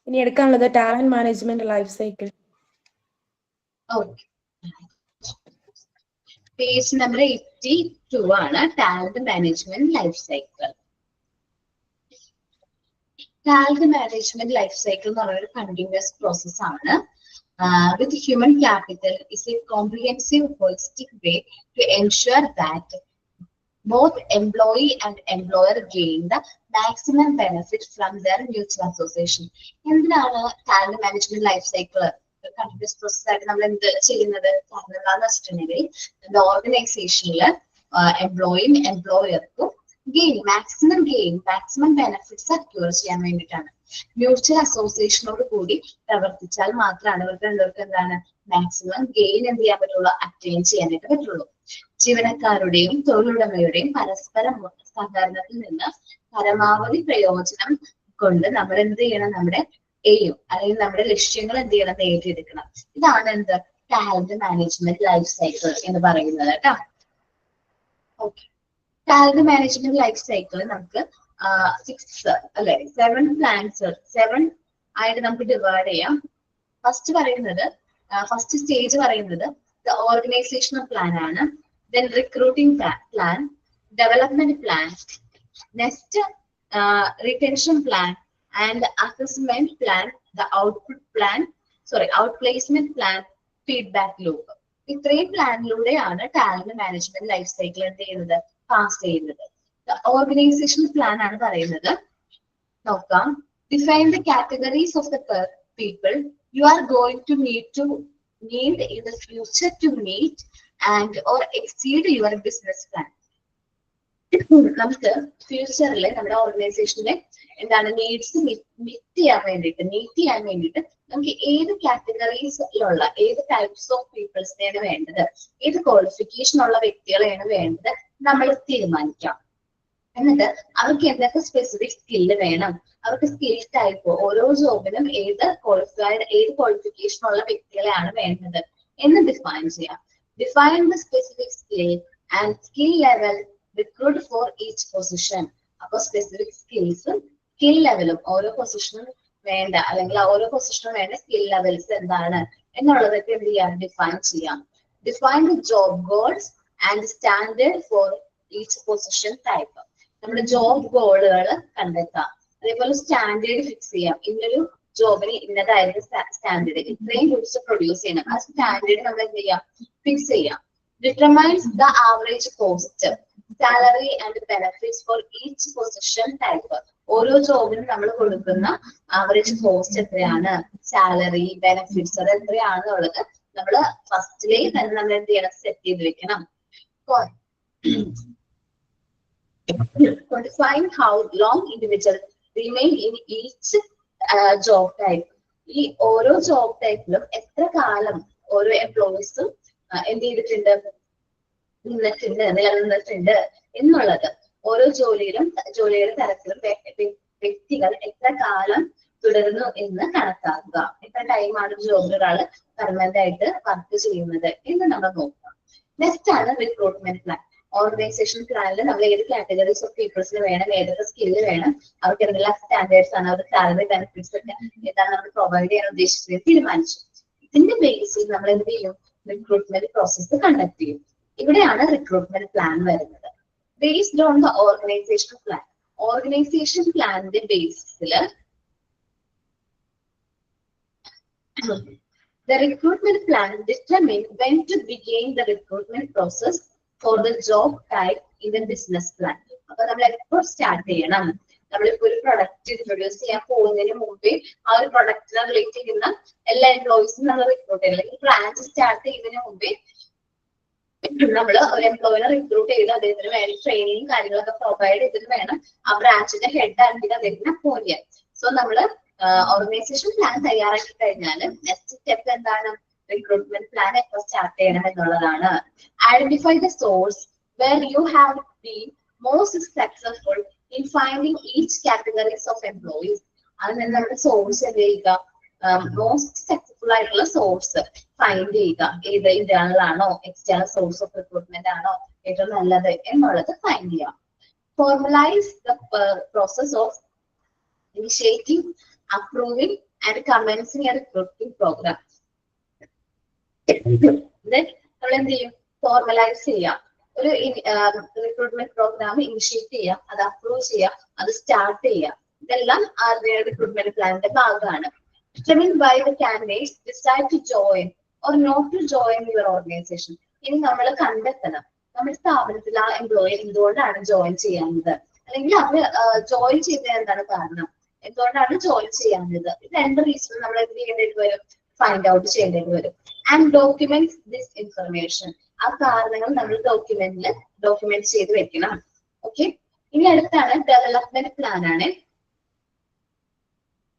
Speaker 2: ഇനി എടുക്കാനുള്ളത് talent management life cycle.
Speaker 1: Okay, page number 82 ആണ് talent management life cycle. Talent management life cycle എന്ന് പറയുന്ന ഒരു കണ്ടിന്യൂസ് പ്രോസസ് ആണ്. With human capital is a comprehensive holistic way to ensure that both employee and employer gain the maximum benefit from their mutual association. എന്തിനാണ് talent management life cycle continuous process ആയിട്ട് നമ്മൾ എന്ത് ചെയ്യുന്നത്? കാരണം എന്താണെന്ന് വെച്ചിട്ടുണ്ടെങ്കിൽ നമ്മുടെ ഓർഗനൈസേഷനിൽ എംപ്ലോയിയും എംപ്ലോയർക്കും മാക്സിമം ബെനിഫിറ്റ്സ് അക്യൂർ ചെയ്യാൻ വേണ്ടിയിട്ടാണ്. മ്യൂച്വൽ അസോസിയേഷനോട് കൂടി പ്രവർത്തിച്ചാൽ മാത്രമാണ് ഇവർക്ക് രണ്ടുപേർക്ക് എന്താണ് മാക്സിമം ഗെയിൻ എന്ത് ചെയ്യാൻ പറ്റുള്ളൂ? അറ്റൈൻ ചെയ്യാനായിട്ട് പറ്റുള്ളൂ. ജീവനക്കാരുടെയും തൊഴിലുടമയുടെയും പരസ്പര സഹകരണത്തിൽ നിന്ന് പരമാവധി പ്രയോജനം കൊണ്ട് നമ്മൾ എന്ത് ചെയ്യണം? നമ്മുടെ എയിം അല്ലെങ്കിൽ നമ്മുടെ ലക്ഷ്യങ്ങൾ എന്ത് ചെയ്യണം? നേടിയെടുക്കണം. ഇതാണ് എന്ത് ടാലന്റ് മാനേജ്മെന്റ് ലൈഫ് സൈക്കിൾ എന്ന് പറയുന്നത് കേട്ടോ. Okay, talent management life cycle നമുക്ക് 7 പ്ലാൻസ് 7 ആയിട്ട് നമുക്ക് ഡിവൈഡ് ചെയ്യാം. ഫസ്റ്റ് സ്റ്റേജ് പറയുന്നത് ഓർഗനൈസേഷണൽ പ്ലാൻ ആണ്. Then recruiting plan, development plan, next retention plan and assessment plan, the outplacement plan, feedback loop. ഇത്രയും പ്ലാനിലൂടെയാണ് ടാലന്റ് മാനേജ്മെന്റ് ലൈഫ് സൈക്കിൾ എന്ത് ചെയ്യുന്നത്, പാസ് ചെയ്യുന്നത്. ഓർഗനൈസേഷണൽ പ്ലാൻ ആണ് പറയുന്നത്. നോക്കാം. Define the categories of the people you are going to need in the future to meet and or exceed your business plan. നമുക്ക് ഫ്യൂച്ചറിൽ നമ്മുടെ ഓർഗനൈസേഷനിലെ എന്താണ് നീഡ്സ് മീറ്റ് ചെയ്യാൻ വേണ്ടിയിട്ട് നമുക്ക് ഏത് കാറ്റഗറീസിലുള്ള ഏത് ടൈപ്സ് ഓഫ് പീപ്പിൾസിനെയാണ് വേണ്ടത്, ഏത് ക്വാളിഫിക്കേഷൻ ഉള്ള വ്യക്തികളെയാണ് വേണ്ടത് നമ്മൾ തീരുമാനിക്കാം. എന്നിട്ട് അവർക്ക് എന്തൊക്കെ സ്പെസിഫിക് സ്കില്ല് വേണം, അവർക്ക് സ്കിൽ ടൈപ്പ്, ഓരോ ജോബിനും ഏത് ക്വാളിഫിക്കേഷൻ ഉള്ള വ്യക്തികളെയാണ് വേണ്ടത് എന്ന് ഡിഫൈൻ ചെയ്യാം. Define the specific skill and skill level recruit for each position. അപ്പൊ സ്പെസിഫിക് സ്കിൽസും സ്കിൽ ലെവലും ഓരോ പൊസിഷനും വേണ്ട, അല്ലെങ്കിൽ ഓരോ പൊസിഷനും വേണ്ട സ്കിൽ ലെവൽസ് എന്താണ് എന്നുള്ളതൊക്കെ എന്ത് ചെയ്യാം, ഡിഫൈൻ ചെയ്യാം. Define the job goals and standard for each position type. നമ്മുടെ ജോബ് ഗോളുകൾ കണ്ടെത്താം. അതേപോലെ സ്റ്റാൻഡേർഡ് ഫിക്സ് ചെയ്യാം. ഇന്നൊരു ജോബിന് ഇന്നതായിരുന്നു സ്റ്റാൻഡേർഡ്, ഇത്രയും ഗുഡ്സ് പ്രൊഡ്യൂസ് ചെയ്യണം, ആ സ്റ്റാൻഡേർഡ് നമ്മൾ എന്ത് ചെയ്യാം, ഫിക്സ് ചെയ്യാം. Determines the average cost, salary and benefits for each position type. ഓരോ ജോബിനും നമ്മൾ കൊടുക്കുന്ന ആവറേജ് കോസ്റ്റ് എത്രയാണ്, സാലറി, ബെനിഫിറ്റ്സ് അത് എത്രയാണെന്നുള്ളത് നമ്മൾ ഫസ്റ്റിലേ തന്നെ നമ്മൾ എന്ത് ചെയ്യണം, സെറ്റ് ചെയ്ത് വെക്കണം. Quantifying how long individual remain in each job type. ഈ ഓരോ ജോബ് ടൈപ്പിലും എത്ര കാലം ഓരോ എംപ്ലോയീസും എന്ത് ചെയ്തിട്ടുണ്ട്, നിലനിന്നിട്ടുണ്ട് എന്നുള്ളത്. ഓരോ ജോലിയുടെ തരത്തിലും വ്യക്തികൾ എത്ര കാലം തുടരുന്നു എന്ന് കണക്കാക്കുക. എത്ര ടൈമാണ് ഒരു ജോബിൽ ഒരാൾ പെർമനന്റ് ആയിട്ട് വർക്ക് ചെയ്യുന്നത് എന്ന് നമ്മൾ നോക്കാം. നെക്സ്റ്റ് ആണ് റിക്രൂട്ട്മെന്റ് പ്ലാൻ. ഓർഗനൈസേഷൻ പ്ലാനിൽ നമ്മൾ ഏത് കാറ്റഗറീസ് ഓഫ് പീപ്പിൾസിന് വേണം, ഏതൊക്കെ സ്കില്ല് വേണം, അവർക്ക് എന്തെല്ലാം സ്റ്റാൻഡേർഡ്സ് ആണ്, അവർക്ക് സാലറി ബെനിഫിറ്റ്സ് ഒക്കെ എന്താണ് നമ്മൾ പ്രൊവൈഡ് ചെയ്യാൻ ഉദ്ദേശിച്ചത് തീരുമാനിച്ചു. ഇതിന്റെ ബേസിൽ നമ്മൾ എന്ത് ചെയ്യും, റിക്രൂട്ട്മെന്റ് പ്രോസസ്സ് കണ്ടക്ട് ചെയ്യും. ഇവിടെയാണ് റിക്രൂട്ട്മെന്റ് പ്ലാൻ വരുന്നത്. Based on the organisation plan. Organisation പ്ലാനിന്റെ ബേസിസിൽ the recruitment plan determine when to begin the recruitment process for the job type in the business plan. അപ്പൊ നമ്മൾ എപ്പോൾ സ്റ്റാർട്ട് ചെയ്യണം, നമ്മളിപ്പോ ഒരു പ്രൊഡക്റ്റ് ഇൻട്രൊഡ്യൂസ് ചെയ്യാൻ പോകുന്നതിന് മുമ്പേ ആ ഒരു പ്രൊഡക്റ്റിനെ റിലേറ്റ് ചെയ്യുന്ന എല്ലാ എംപ്ലോയീസും നമ്മൾ റിക്രൂട്ട് ചെയ്യണം. അല്ലെങ്കിൽ ബ്രാഞ്ച് സ്റ്റാർട്ട് ചെയ്യുന്നതിന് മുമ്പേ നമ്മൾ ഒരു എംപ്ലോയിനെ റിക്രൂട്ട് ചെയ്ത് അദ്ദേഹത്തിന് വേണ്ടി ട്രെയിനിങ് കാര്യങ്ങളൊക്കെ പ്രൊവൈഡ് ചെയ്തിട്ട് വേണം ആ ബ്രാഞ്ചിന്റെ ഹെഡ് ആണെങ്കിൽ അദ്ദേഹത്തിന് അപ്പോയിന്റ് ചെയ്യാൻ. സോ നമ്മള് ഓർഗനൈസേഷൻ പ്ലാൻ തയ്യാറാക്കി കഴിഞ്ഞാൽ നെക്സ്റ്റ് സ്റ്റെപ്പ് എന്താണ്, റിക്രൂട്ട്മെന്റ് പ്ലാൻ എപ്പോൾ സ്റ്റാർട്ട് ചെയ്യണം എന്നുള്ളതാണ്. Identify the source where you have been most successful in finding each categories of employees. അതിൽ നിന്ന് നമ്മുടെ സോഴ്സ് എന്ത് ചെയ്യുക, മോസ്റ്റ് സക്സസ്ഫുൾ ആയിട്ടുള്ള സോഴ്സ് ഫൈൻഡ് ചെയ്യുക. ഏത് ഇന്റേണൽ ആണോ എക്സ്റ്റേണൽ സോഴ്സ് ഓഫ് റിക്രൂട്ട്മെന്റ് ആണോ ഏറ്റവും നല്ലത് എന്നുള്ളത് ഫൈൻഡ് ചെയ്യാം. Formalise the process of initiating, approving and commencing a recruiting program. Then നമ്മൾ എന്ത് ചെയ്യും, ഫോർമലൈസ് ചെയ്യാം. ഒരു റിക്രൂട്ട്മെന്റ് പ്രോഗ്രാം ഇനിഷ്യേറ്റ് ചെയ്യാം, അത് അപ്രൂവ് ചെയ്യാം, അത് സ്റ്റാർട്ട് ചെയ്യാം. ഇതെല്ലാം റിക്രൂട്ട്മെന്റ് പ്ലാനിന്റെ ഭാഗമാണ്. Determined by the candidates decide to join or not to join your organization. ഇനി നമ്മൾ കണ്ടെത്തണം നമ്മുടെ സ്ഥാപനത്തിൽ ആ എംപ്ലോയി എന്തുകൊണ്ടാണ് ജോയിൻ ചെയ്യാവുന്നത്, അല്ലെങ്കിൽ അവർ ജോയിൻ ചെയ്ത എന്താണ് കാരണം, എന്തുകൊണ്ടാണ് ജോയിൻ ചെയ്യാവുന്നത്. ഇത് രണ്ട് റീസൺ നമ്മൾ എന്ത് ചെയ്യേണ്ടത് വരും, ഫൈൻഡ് ഔട്ട് ചെയ്യേണ്ടത് വരും. And document this information. ആ കാരണങ്ങൾ നമ്മൾ ഡോക്യുമെന്റ് ചെയ്ത് വെക്കണം. ഓക്കെ, ഇനി അടുത്താണ് ഡെവലപ്മെന്റ് പ്ലാൻ ആണ്.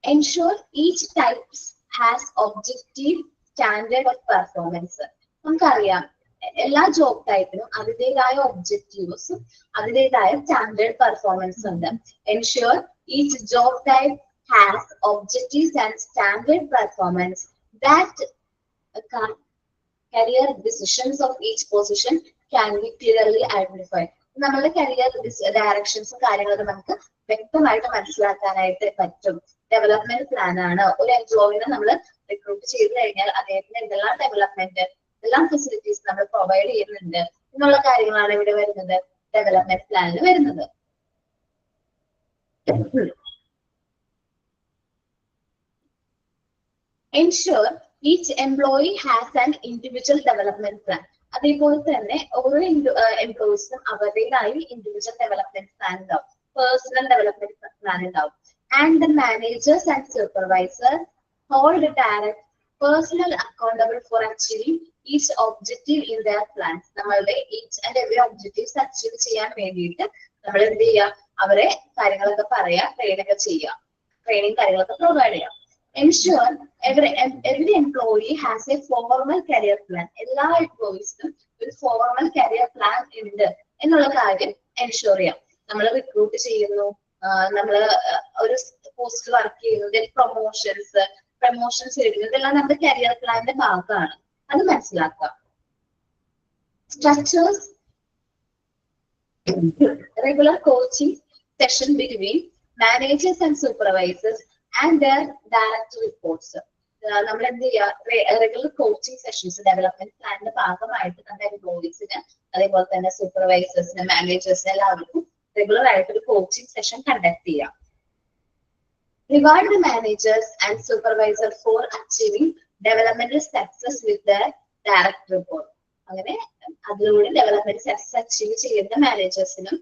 Speaker 1: Ensure each types has objective standard of performance. നമുക്കറിയാം എല്ലാ ജോബ് ടൈപ്പിനും അതിൻ്റെതായ ഒബ്ജക്റ്റീവ്സും അതിൻ്റെതായ സ്റ്റാൻഡേർഡ് പെർഫോമൻസ് ഉണ്ട്. Ensure each job type has objectives and standard performance that career decisions of each position can be clearly identified. നമ്മളുടെ career ഡയറക്ഷൻസും കാര്യങ്ങളൊക്കെ നമുക്ക് വ്യക്തമായിട്ട് മനസ്സിലാക്കാനായിട്ട് പറ്റും. ഡെവലപ്മെന്റ് പ്ലാൻ ആണ്. ഒരു എംപ്ലോയിനെ നമ്മൾ റിക്രൂട്ട് ചെയ്ത് കഴിഞ്ഞാൽ അദ്ദേഹത്തിന് എന്തെല്ലാം ഡെവലപ്മെന്റ്, എന്തെല്ലാം ഫെസിലിറ്റീസ് നമ്മൾ പ്രൊവൈഡ് ചെയ്യുന്നുണ്ട് എന്നുള്ള കാര്യങ്ങളാണ് ഇവിടെ വരുന്നത്, ഡെവലപ്മെന്റ് പ്ലാനിൽ വരുന്നത്. Ensure each employee has an individual development plan. അതേപോലെ തന്നെ ഓരോ എംപ്ലോയീസിനും അവരുടേതായി ഇൻഡിവിജ്വൽ ഡെവലപ്മെന്റ് പ്ലാൻ ഉണ്ടാവും, പേഴ്സണൽ ഡെവലപ്മെന്റ് പ്ലാൻ ഉണ്ടാവും. And the managers and supervisors hold direct personal accountable for achieving each objective in their plans. നമ്മളുടെ each and every objectives achieve ചെയ്യാൻ വേണ്ടിയിട്ട് നമ്മൾ എന്ത് ചെയ്യുക, അവരെ കാര്യങ്ങളൊക്കെ പറയാ, ട്രെയിനൊക്കെ ചെയ്യുക, ട്രെയിനിങ് കാര്യങ്ങളൊക്കെ പ്രൊവൈഡ് ചെയ്യാം. Ensure every employee has a formal career plan. എല്ലാ എംപ്ലോയീസിനും ഒരു ഫോർമൽ കരിയർ പ്ലാൻ ഉണ്ട് എന്നുള്ള കാര്യം എൻഷുർ ചെയ്യാം. നമ്മൾ റിക്രൂട്ട് ചെയ്യുന്നു, നമ്മൾ ഒരു പോസ്റ്റ് വർക്ക് ചെയ്യുന്നത്, പ്രൊമോഷൻസ് എഴുതുന്നത്, ഇതെല്ലാം നമ്മുടെ കരിയർ പ്ലാനിന്റെ ഭാഗമാണ്. അത് മനസ്സിലാക്കാം. Structures regular coaching session between managers and supervisors and their direct reports. നമ്മൾ എന്ത് ചെയ്യുക, റെഗുലർ കോച്ചിങ് സെഷൻസ് ഡെവലപ്മെന്റ് പ്ലാനിന്റെ ഭാഗമായിട്ട് നമ്മുടെ എംപ്ലോയീസിന് അതേപോലെ തന്നെ സൂപ്പർവൈസേഴ്സിന് മാനേജേഴ്സിന് എല്ലാവർക്കും റെഗുലർ ആയിട്ട് ഒരു കോച്ചിങ് സെഷൻ കണ്ടക്ട് ചെയ്യാം. Reward the managers and supervisor for achieving developmental success with the direct report. അങ്ങനെ അതിലൂടെ ഡെവലപ്മെന്റ് സക്സസ് അച്ചീവ് ചെയ്യുന്ന മാനേജേഴ്സിനും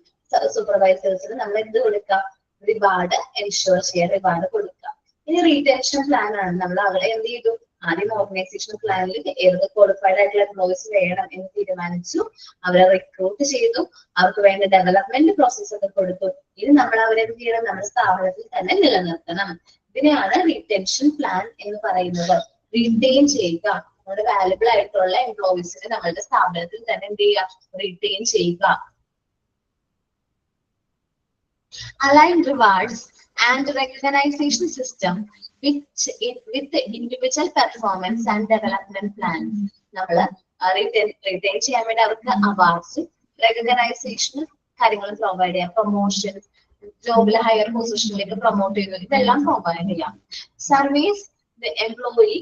Speaker 1: സൂപ്പർവൈസേഴ്സിനും നമ്മൾ എന്ത് കൊടുക്കാം, റിവാർഡ് എൻഷുർ ചെയ്യാൻ റിവാർഡ് കൊടുക്കുക. ഇനി റീടെൻഷൻ പ്ലാൻ ആണ്. നമ്മൾ അവരെ എന്ത് ചെയ്തു, ആദ്യം ഓർഗനൈസേഷൻ പ്ലാനിൽ ഏതൊക്കെ ക്വാളിഫൈഡ് ആയിട്ടുള്ള എംപ്ലോയീസ് വേണം എന്ന് തീരുമാനിച്ചു, അവരെ റിക്രൂട്ട് ചെയ്തു, അവർക്ക് വേണ്ട ഡെവലപ്മെന്റ് പ്രോസസ് ഒക്കെ കൊടുത്തു. ഇനി നമ്മൾ അവരെന്ത് ചെയ്യണം, നമ്മുടെ സ്ഥാപനത്തിൽ തന്നെ നിലനിർത്തണം. ഇതിനെയാണ് റീടെൻഷൻ പ്ലാൻ എന്ന് പറയുന്നത്. റീറ്റെയിൻ ചെയ്യുക, നമ്മുടെ വാല്യുബിൾ ആയിട്ടുള്ള എംപ്ലോയീസിനെ നമ്മളുടെ സ്ഥാപനത്തിൽ തന്നെ എന്ത് ചെയ്യുക, റീറ്റെയിൻ ചെയ്യുക. Align rewards and recognition system with the individual performance and development plans. നമ്മൾ റിട്ടേൺ ചെയ്യാൻ വേണ്ടി അവർക്ക് അവാർഡ്സ്, റെക്കഗ്നൈസേഷൻ കാര്യങ്ങൾ പ്രൊവൈഡ് ചെയ്യാം, പ്രൊമോഷൻ, ജോബിൽ ഹയർ പൊസിഷനിലേക്ക് പ്രൊമോട്ട് ചെയ്യുന്നു, ഇതെല്ലാം പ്രൊവൈഡ് ചെയ്യാം. Service the employee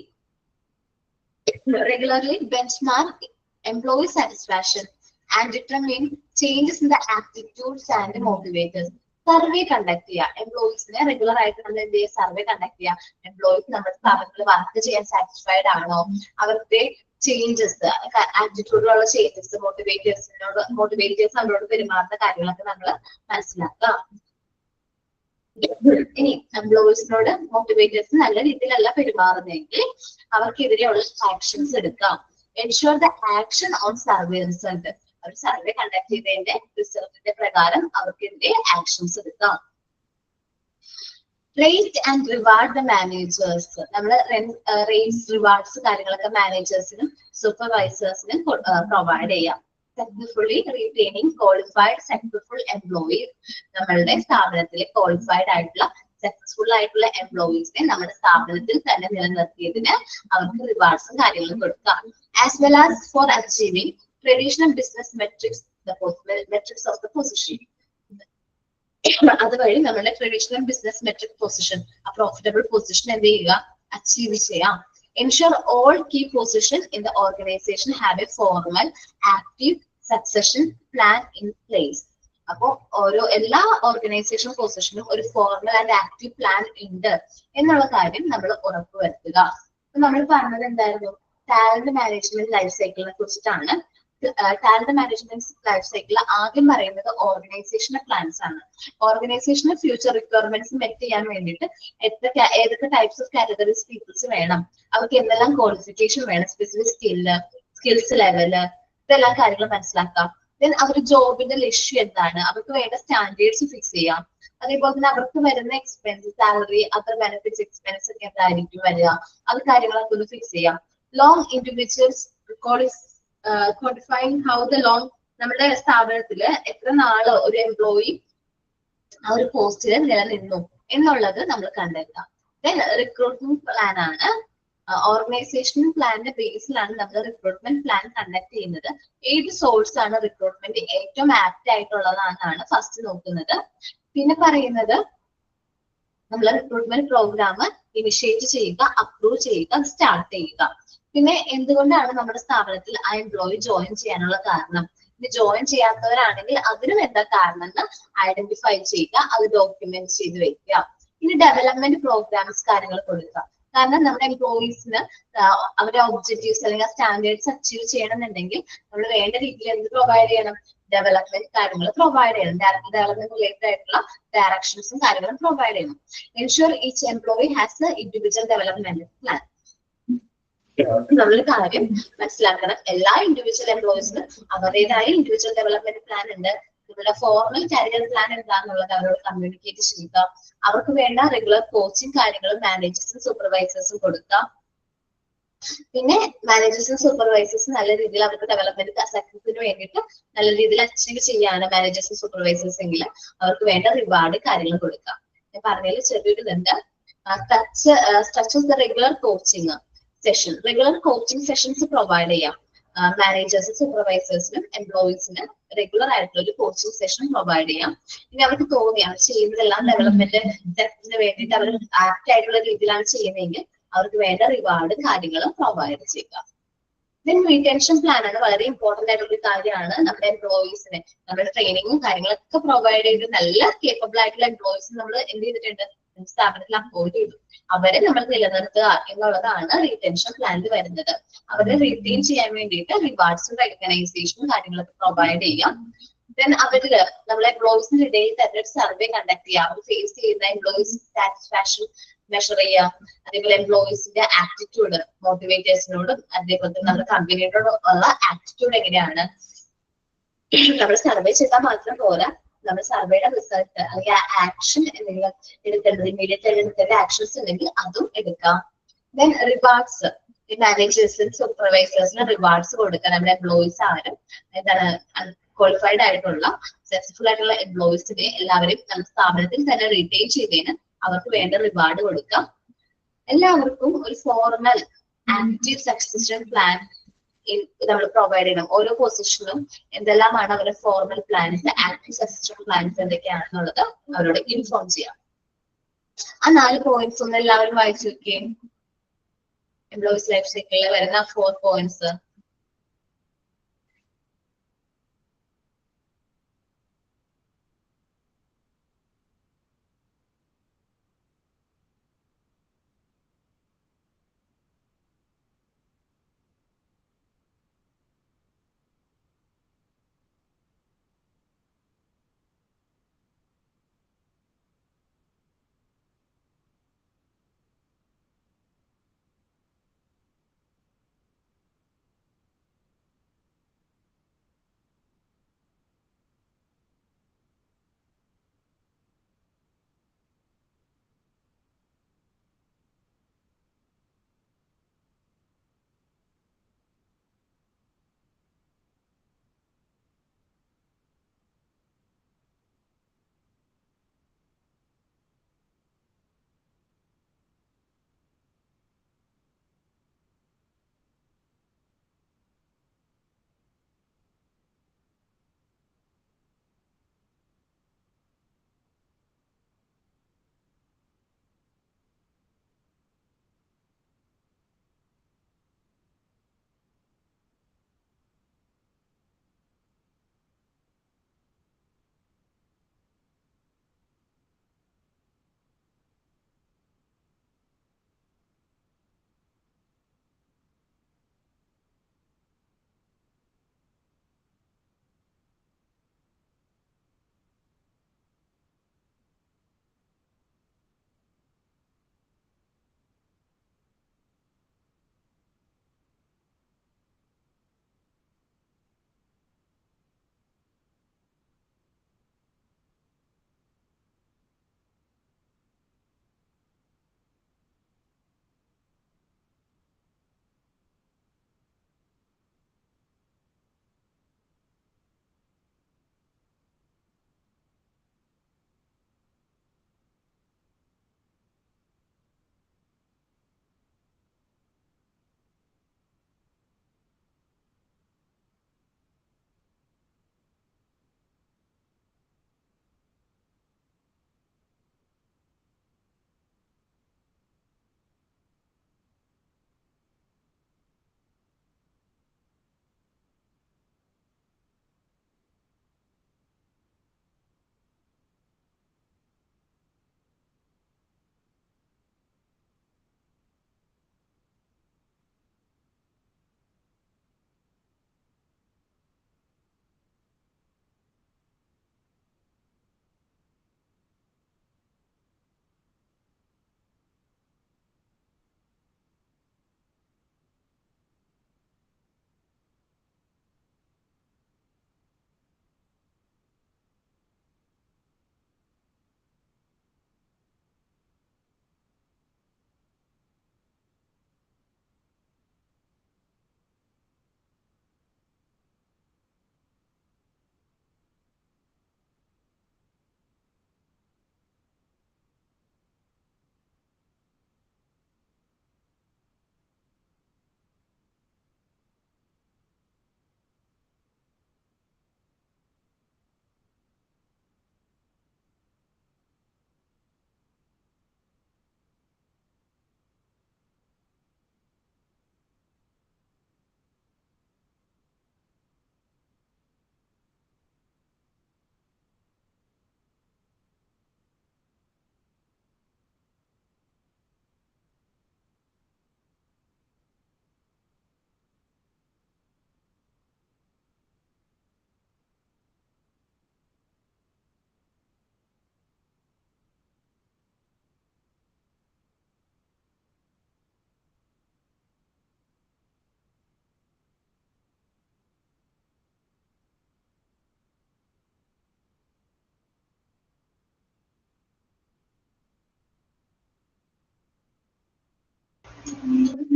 Speaker 1: regularly benchmark employee satisfaction and determine changes in the attitudes and motivators. Survey conduct ചെയ്യുക, എംപ്ലോയീസിനെ റെഗുലർ ആയിട്ട് നമ്മൾ എന്ത് ചെയ്യുക, സർവേ കണ്ടക്ട് ചെയ്യുക. എംപ്ലോയീസ് നമ്മുടെ സ്ഥാപനത്തിൽ വർക്ക് ചെയ്യാൻ സാറ്റിസ്ഫൈഡ് ആണോ, അവരുടെ ചേഞ്ചസ്, ആറ്റിറ്റ്യൂഡിലുള്ള ചേഞ്ചസ്, മോട്ടിവേറ്റേഴ്സ് അവരോട് പെരുമാറുന്ന കാര്യങ്ങളൊക്കെ നമ്മൾ മനസ്സിലാക്കാം. ഇനി എംപ്ലോയീസിനോട് മോട്ടിവേറ്റേഴ്സ് നല്ല രീതിയിലല്ല പെരുമാറുന്നതെങ്കിൽ അവർക്കെതിരെയുള്ള ആക്ഷൻസ് എടുക്കാം. Ensure the action on survey result. ഒരു സർവേ കണ്ടക്ട് ചെയ്തതിന്റെ റിസൾട്ടിന്റെ പ്രകാരം അവർക്കെതിരെ ആക്ഷൻസ് എടുക്കാം. Rate and reward the managers. നമ്മൾ റേറ്റ്സ്, റിവാർഡ്സ് കാര്യങ്ങളൊക്കെ മാനേജേഴ്സിനും സൂപ്പർവൈസേഴ്സിനും പ്രൊവൈഡ് ചെയ്യാം. Successfully retaining qualified successful employees. നമ്മളുടെ സ്ഥാപനത്തിലെ ക്വാളിഫൈഡ് ആയിട്ടുള്ള സക്സസ്ഫുൾ ആയിട്ടുള്ള എംപ്ലോയീസിനെ നമ്മുടെ സ്ഥാപനത്തിൽ തന്നെ നിലനിർത്തിയതിന് അവർക്ക് റിവാർഡ്സും കാര്യങ്ങളും കൊടുക്കാം. As well as for achieving traditional business metrics of the position. അതുവഴി നമ്മുടെ ട്രഡീഷണൽ ബിസിനസ് മെട്രിക് പൊസിഷൻ, ആ പ്രോഫിറ്റബിൾ പൊസിഷൻ എന്ത് ചെയ്യുക, അച്ചീവ് ചെയ്യാം. Ensure all key positions in the organization have a formal, active succession plan in place. അപ്പോൾ എല്ലാ organisation പൊസിഷനും ഒരു formal and active plan ഉണ്ട് എന്നുള്ള കാര്യം നമ്മൾ ഉറപ്പുവരുത്തുക. നമ്മൾ പറഞ്ഞത് എന്തായിരുന്നു, ടാലന്റ് മാനേജ്മെന്റ് ലൈഫ് സൈക്കിളിനെ കുറിച്ചിട്ടാണ്. ടാലന്റ് മാനേജ്മെന്റ് ലൈഫ് സൈക്കിൾ ആദ്യം പറയുന്നത് ഓർഗനൈസേഷണൽ പ്ലാൻസ് ആണ്. ഓർഗനൈസേഷണൽ ഫ്യൂച്ചർ റിക്വയർമെന്റ്സ് മെറ്റ് ചെയ്യാൻ വേണ്ടിയിട്ട് ഏതൊക്കെ ടൈപ്സ് ഓഫ് കാറ്റഗറീസ് പീപ്പിൾസ് വേണം, അവർക്ക് എന്തെല്ലാം ക്വാളിഫിക്കേഷൻ വേണം, സ്പെസിഫിക് സ്കിൽസ് ലെവല്, ഇതെല്ലാം കാര്യങ്ങൾ മനസ്സിലാക്കാം. ദെൻ അവർ ജോബിന്റെ ലക്ഷ്യം എന്താണ്, അവർക്ക് വേണ്ട സ്റ്റാൻഡേർഡ്സ് ഫിക്സ് ചെയ്യാം. അതേപോലെ തന്നെ അവർക്ക് വരുന്ന expense, salary, other benefits, expense ഒക്കെ എന്തായിരിക്കും വരിക, അത് കാര്യങ്ങളൊക്കെ ഒന്ന് ഫിക്സ് ചെയ്യാം. Long individuals quantifying how the long, നമ്മുടെ സ്ഥാപനത്തില് എത്ര നാള് ഒരു എംപ്ലോയി ആ ഒരു പോസ്റ്റില് നിലനിന്നു എന്നുള്ളത് നമ്മൾ കണ്ടെത്താം. ദെൻ റിക്രൂട്ട്മെന്റ് പ്ലാൻ ആണ്. ഓർഗനൈസേഷൻ പ്ലാനിന്റെ ബേസിലാണ് നമ്മൾ റിക്രൂട്ട്മെന്റ് പ്ലാൻ കണ്ടക്ട് ചെയ്യുന്നത്. ഏത് സോഴ്സ് ആണ് റിക്രൂട്ട്മെന്റ് ഏറ്റവും ആപ്റ്റ് ആയിട്ടുള്ളതെന്നാണ് ഫസ്റ്റ് നോക്കുന്നത്. പിന്നെ പറയുന്നത് നമ്മൾ റിക്രൂട്ട്മെന്റ് പ്രോഗ്രാം ഇനിഷ്യേറ്റ് ചെയ്യുക, അപ്രൂവ് ചെയ്യുക, സ്റ്റാർട്ട് ചെയ്യുക. പിന്നെ എന്തുകൊണ്ടാണ് നമ്മുടെ സ്ഥാപനത്തിൽ ആ എംപ്ലോയി ജോയിൻ ചെയ്യാനുള്ള കാരണം, ഇനി ജോയിൻ ചെയ്യാത്തവരാണെങ്കിൽ അതിനും എന്താ കാരണം എന്ന് ഐഡന്റിഫൈ ചെയ്യുക, അത് ഡോക്യുമെന്റ് ചെയ്ത് വെക്കുക. ഇനി ഡെവലപ്മെന്റ് പ്രോഗ്രാംസ് കാര്യങ്ങൾ കൊടുക്കുക. കാരണം നമ്മുടെ എംപ്ലോയീസിന് അവരുടെ ഒബ്ജക്റ്റീവ്സ് അല്ലെങ്കിൽ സ്റ്റാൻഡേർഡ്സ് അച്ചീവ് ചെയ്യണമെന്നുണ്ടെങ്കിൽ നമ്മൾ വേണ്ട രീതിയിൽ എന്ത് പ്രൊവൈഡ് ചെയ്യണം, ഡെവലപ്മെന്റ് കാര്യങ്ങൾ പ്രൊവൈഡ് ചെയ്യണം. ഡെവലപ്മെന്റ് റിലേറ്റഡ് ആയിട്ടുള്ള ഡയറക്ഷൻസും കാര്യങ്ങളും പ്രൊവൈഡ് ചെയ്യണം. Ensure each employee has A individual development plan. നമ്മളൊരു കാര്യം മനസ്സിലാക്കണം, എല്ലാ ഇൻഡിവിജ്വൽ എംപ്ലോയീസിനും അവരുടേതായ ഇൻഡിവിജ്വൽ ഡെവലപ്മെന്റ് പ്ലാൻ ഉണ്ട്. നിങ്ങളുടെ ഫോർമൽ കരിയർ പ്ലാൻ എന്താണെന്നുള്ളത് അവരോട് കമ്മ്യൂണിക്കേറ്റ് ചെയ്യുക. അവർക്ക് വേണ്ട റെഗുലർ കോച്ചിങ് കാര്യങ്ങളും മാനേജേഴ്സും സൂപ്പർവൈസേഴ്സും കൊടുക്കുക. പിന്നെ മാനേജേഴ്സും സൂപ്പർവൈസേഴ്സും നല്ല രീതിയിൽ അവർക്ക് ഡെവലപ്മെന്റ് സക്സസിന് വേണ്ടിയിട്ട് നല്ല രീതിയിൽ അച്ചീവ് ചെയ്യാണ് മാനേജേഴ്സും സൂപ്പർവൈസേഴ്സ് എങ്കിൽ അവർക്ക് വേണ്ട റിവാർഡ് കാര്യങ്ങൾ കൊടുക്കുക. ഞാൻ പറഞ്ഞതിൽ ചെറിയൊരു ഇതുണ്ട്. Structures the regular coaching session. Regular coaching sessions provide ചെയ്യാം. മാനേജേഴ്സും സൂപ്പർവൈസേഴ്സിനും എംപ്ലോയീസിനും റെഗുലർ ആയിട്ടുള്ള ഒരു കോച്ചിങ് സെഷൻ പ്രൊവൈഡ് ചെയ്യാം. ഇനി അവർക്ക് തോന്നി അവർ ചെയ്യുന്നതെല്ലാം ഡെവലപ്മെന്റ് സെക്ടറിന് വേണ്ടിയിട്ട് അവർ ആക്ട് ആയിട്ടുള്ള രീതിയിലാണ് ചെയ്യുന്നതെങ്കിൽ അവർക്ക് വേണ്ട റിവാർഡ് കാര്യങ്ങളും പ്രൊവൈഡ് ചെയ്യുക. ദെൻ റീടെൻഷൻ പ്ലാൻ ആണ് വളരെ ഇമ്പോർട്ടന്റ് ആയിട്ടുള്ള ഒരു കാര്യമാണ്. നമ്മുടെ എംപ്ലോയീസിന് നമ്മുടെ ട്രെയിനിങ്ങും കാര്യങ്ങളൊക്കെ പ്രൊവൈഡ് ചെയ്ത് നല്ല കേപ്പബിൾ ആയിട്ടുള്ള എംപ്ലോയീസിന് നമ്മൾ എന്ത് ചെയ്തിട്ടുണ്ട്, സ്ഥാപനത്തിൽ അപ്പോയിന്റ് ചെയ്തു. അവരെ നമ്മൾ നിലനിർത്തുക എന്നുള്ളതാണ് റീടെൻഷൻ പ്ലാനിൽ വരുന്നത്. അവരെ റീറ്റെയിൻ ചെയ്യാൻ വേണ്ടിയിട്ട് റിവാർഡ്സും റെക്കഗ്നൈസേഷനും കാര്യങ്ങളൊക്കെ പ്രൊവൈഡ് ചെയ്യാം. ദെൻ അവരില് നമ്മളെ എംപ്ലോയീസിന്റെ ഇടയിൽ തന്നെ ഒരു സർവേ കണ്ടക്ട് ചെയ്യാം. അവർ ഫേസ് ചെയ്യുന്ന എംപ്ലോയീസ് സാറ്റിസ്ഫാക്ഷൻ മെഷർ ചെയ്യാം. അതേപോലെ എംപ്ലോയീസിന്റെ ആറ്റിറ്റ്യൂഡ് മോട്ടിവേറ്റേഴ്സിനോടും അതേപോലെ തന്നെ നമ്മുടെ കമ്പനിയോടും ഉള്ള ആറ്റിറ്റ്യൂഡ് എങ്ങനെയാണ്. നമ്മൾ സർവേ ചെയ്താൽ മാത്രം പോരാ, നമ്മൾ സർവേയുടെ റിസൾട്ട് അല്ലെങ്കിൽ ആക്ഷൻ എന്തെങ്കിലും എടുക്കേണ്ടത് ഇമ്മീഡിയറ്റ് ആയിട്ട് എടുക്കേണ്ട ആക്ഷൻസ് ഉണ്ടെങ്കിൽ അതും എടുക്കാം. ദെൻ റിവാർഡ്സ്, മാനേജേഴ്സിനും സൂപ്പർവൈസേഴ്സിനും റിവാർഡ്സ് കൊടുക്കുക. നമ്മുടെ എംപ്ലോയീസ് ആരും എന്താണ് ക്വാളിഫൈഡ് ആയിട്ടുള്ള സക്സസ്ഫുൾ ആയിട്ടുള്ള എംപ്ലോയീസിനെ എല്ലാവരെയും നമ്മുടെ സ്ഥാപനത്തിൽ തന്നെ റീറ്റെയിൻ ചെയ്തതിന് അവർക്ക് വേണ്ട റിവാർഡ് കൊടുക്കാം. എല്ലാവർക്കും ഒരു ഫോർമൽ ആക്റ്റീവ് സക്സഷൻ പ്ലാൻ നമ്മൾ പ്രൊവൈഡ് ചെയ്യണം. ഓരോ പൊസിഷനും എന്തെല്ലാമാണ് അവരുടെ formal plans, active succession plans എന്തൊക്കെയാണെന്നുള്ളത് അവരോട് ഇൻഫോം ചെയ്യാം. ആ 4 പോയിന്റ്സ് ഒന്ന് എല്ലാവരും വായിച്ചു വെക്കുകയും എംപ്ലോയീസ് ലൈഫ് സൈക്കിളിൽ വരുന്ന 4 പോയിന്റ്സ്.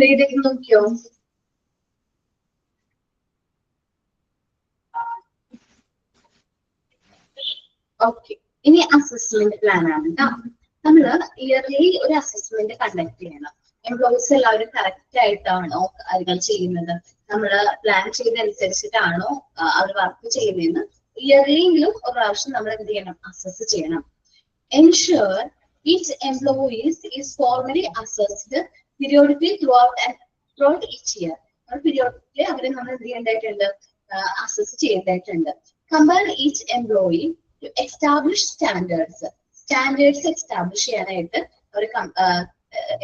Speaker 1: റീഡിങ് നോക്കിയോ? ഓക്കെ, ഇനി അസസ്മെന്റ് പ്ലാൻ ആണ് കേട്ടോ. നമ്മള് ഇയർലി ഒരു അസസ്മെന്റ് കണ്ടക്ട് ചെയ്യണം. എംപ്ലോയീസ് എല്ലാവരും കറക്റ്റ് ആയിട്ടാണോ കാര്യങ്ങൾ ചെയ്യുന്നത്, നമ്മള് പ്ലാൻ ചെയ്തനുസരിച്ചിട്ടാണോ അവർ വർക്ക് ചെയ്യുന്നതെന്ന് ഇയർലിയിലും ഒരു പ്രാവശ്യം നമ്മൾ എന്ത് ചെയ്യണം, അസസ് ചെയ്യണം. Ensure each employee is formally assessed periodically throughout each year. Periodically അവരെ നമ്മൾ എന്ത് ചെയ്യേണ്ടതായിട്ടുണ്ട്, അസസ് ചെയ്യേണ്ടതായിട്ടുണ്ട്. Compare each employee to establish standards. Standards establish ചെയ്യാനായിട്ട് ഒരു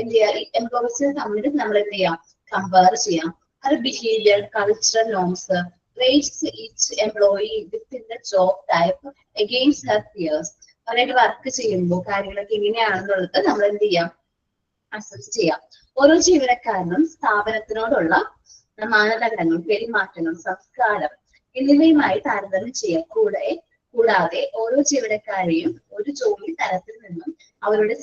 Speaker 1: എന്ത് ചെയ്യുക, എംപ്ലോയീസ് തമ്മിൽ നമ്മൾ എന്ത് ചെയ്യാം, കമ്പയർ ചെയ്യാം. അത് behaviour, cultural norms, rates each employee within the job type against her peers. അവരായിട്ട് വർക്ക് ചെയ്യുമ്പോൾ കാര്യങ്ങളൊക്കെ എങ്ങനെയാണെന്നുള്ളത് നമ്മൾ എന്ത് ചെയ്യാം, അസസ് ചെയ്യാം. ഓരോ ജീവനക്കാരനും സ്ഥാപനത്തിനോടുള്ള മാനദണ്ഡങ്ങൾ, പെരുമാറ്റങ്ങൾ, സംസ്കാരം എന്നിവയുമായി താരതമ്യം ചെയ്യാം. കൂടാതെ ഓരോ ജീവനക്കാരെയും ഒരു ജോലി തരത്തിൽ നിന്നും അവരുടെ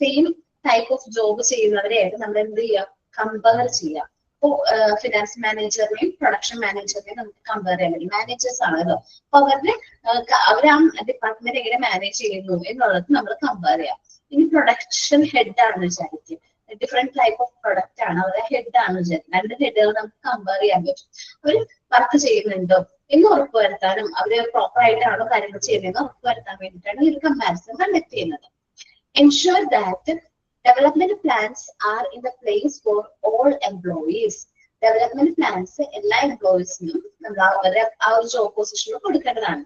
Speaker 1: സെയിം ടൈപ്പ് ഓഫ് ജോബ് ചെയ്യുന്നവരെയായിട്ട് നമ്മൾ എന്ത് ചെയ്യാം, കമ്പയർ ചെയ്യാം. ഇപ്പോ ഫിനാൻസ് മാനേജറിനെയും പ്രൊഡക്ഷൻ മാനേജറിനെയും നമുക്ക് കമ്പയർ ചെയ്യാൻ പറ്റും. മാനേജേഴ്സ് ആണല്ലോ, അപ്പൊ അവർ ആ ഡിപ്പാർട്ട്മെന്റ് എങ്ങനെ മാനേജ് ചെയ്യുന്നു എന്നുള്ളത് നമ്മൾ കമ്പയർ ചെയ്യാം. ഇനി പ്രൊഡക്ഷൻ ഹെഡ് ആണെന്ന് വിചാരിക്കും, ഡിഫറെന്റ് ടൈപ്പ് ഓഫ് പ്രൊഡക്റ്റ് ആണ്, അവരുടെ ഹെഡ് ആണെന്ന് വിചാരിക്കും. രണ്ട് ഹെഡുകൾ നമുക്ക് കമ്പയർ ചെയ്യാൻ പറ്റും. അവർ വർക്ക് ചെയ്യുന്നുണ്ടോ എന്ന് ഉറപ്പുവരുത്താനും അവര് പ്രോപ്പർ ആയിട്ടാണോ കാര്യങ്ങൾ ചെയ്യുന്നതെന്ന് ഉറപ്പുവരുത്താൻ വേണ്ടിയിട്ടാണ് ഈ ഒരു കമ്പാരിസൺ കണ്ടക്ട് ചെയ്യുന്നത്. Ensure that development plans are in the place for all employees. Development plans എല്ലാ എംപ്ലോയീസിനും നമ്മൾ അവരുടെ ആ ഒരു ജോബ് പൊസിഷനിൽ കൊടുക്കേണ്ടതാണ്.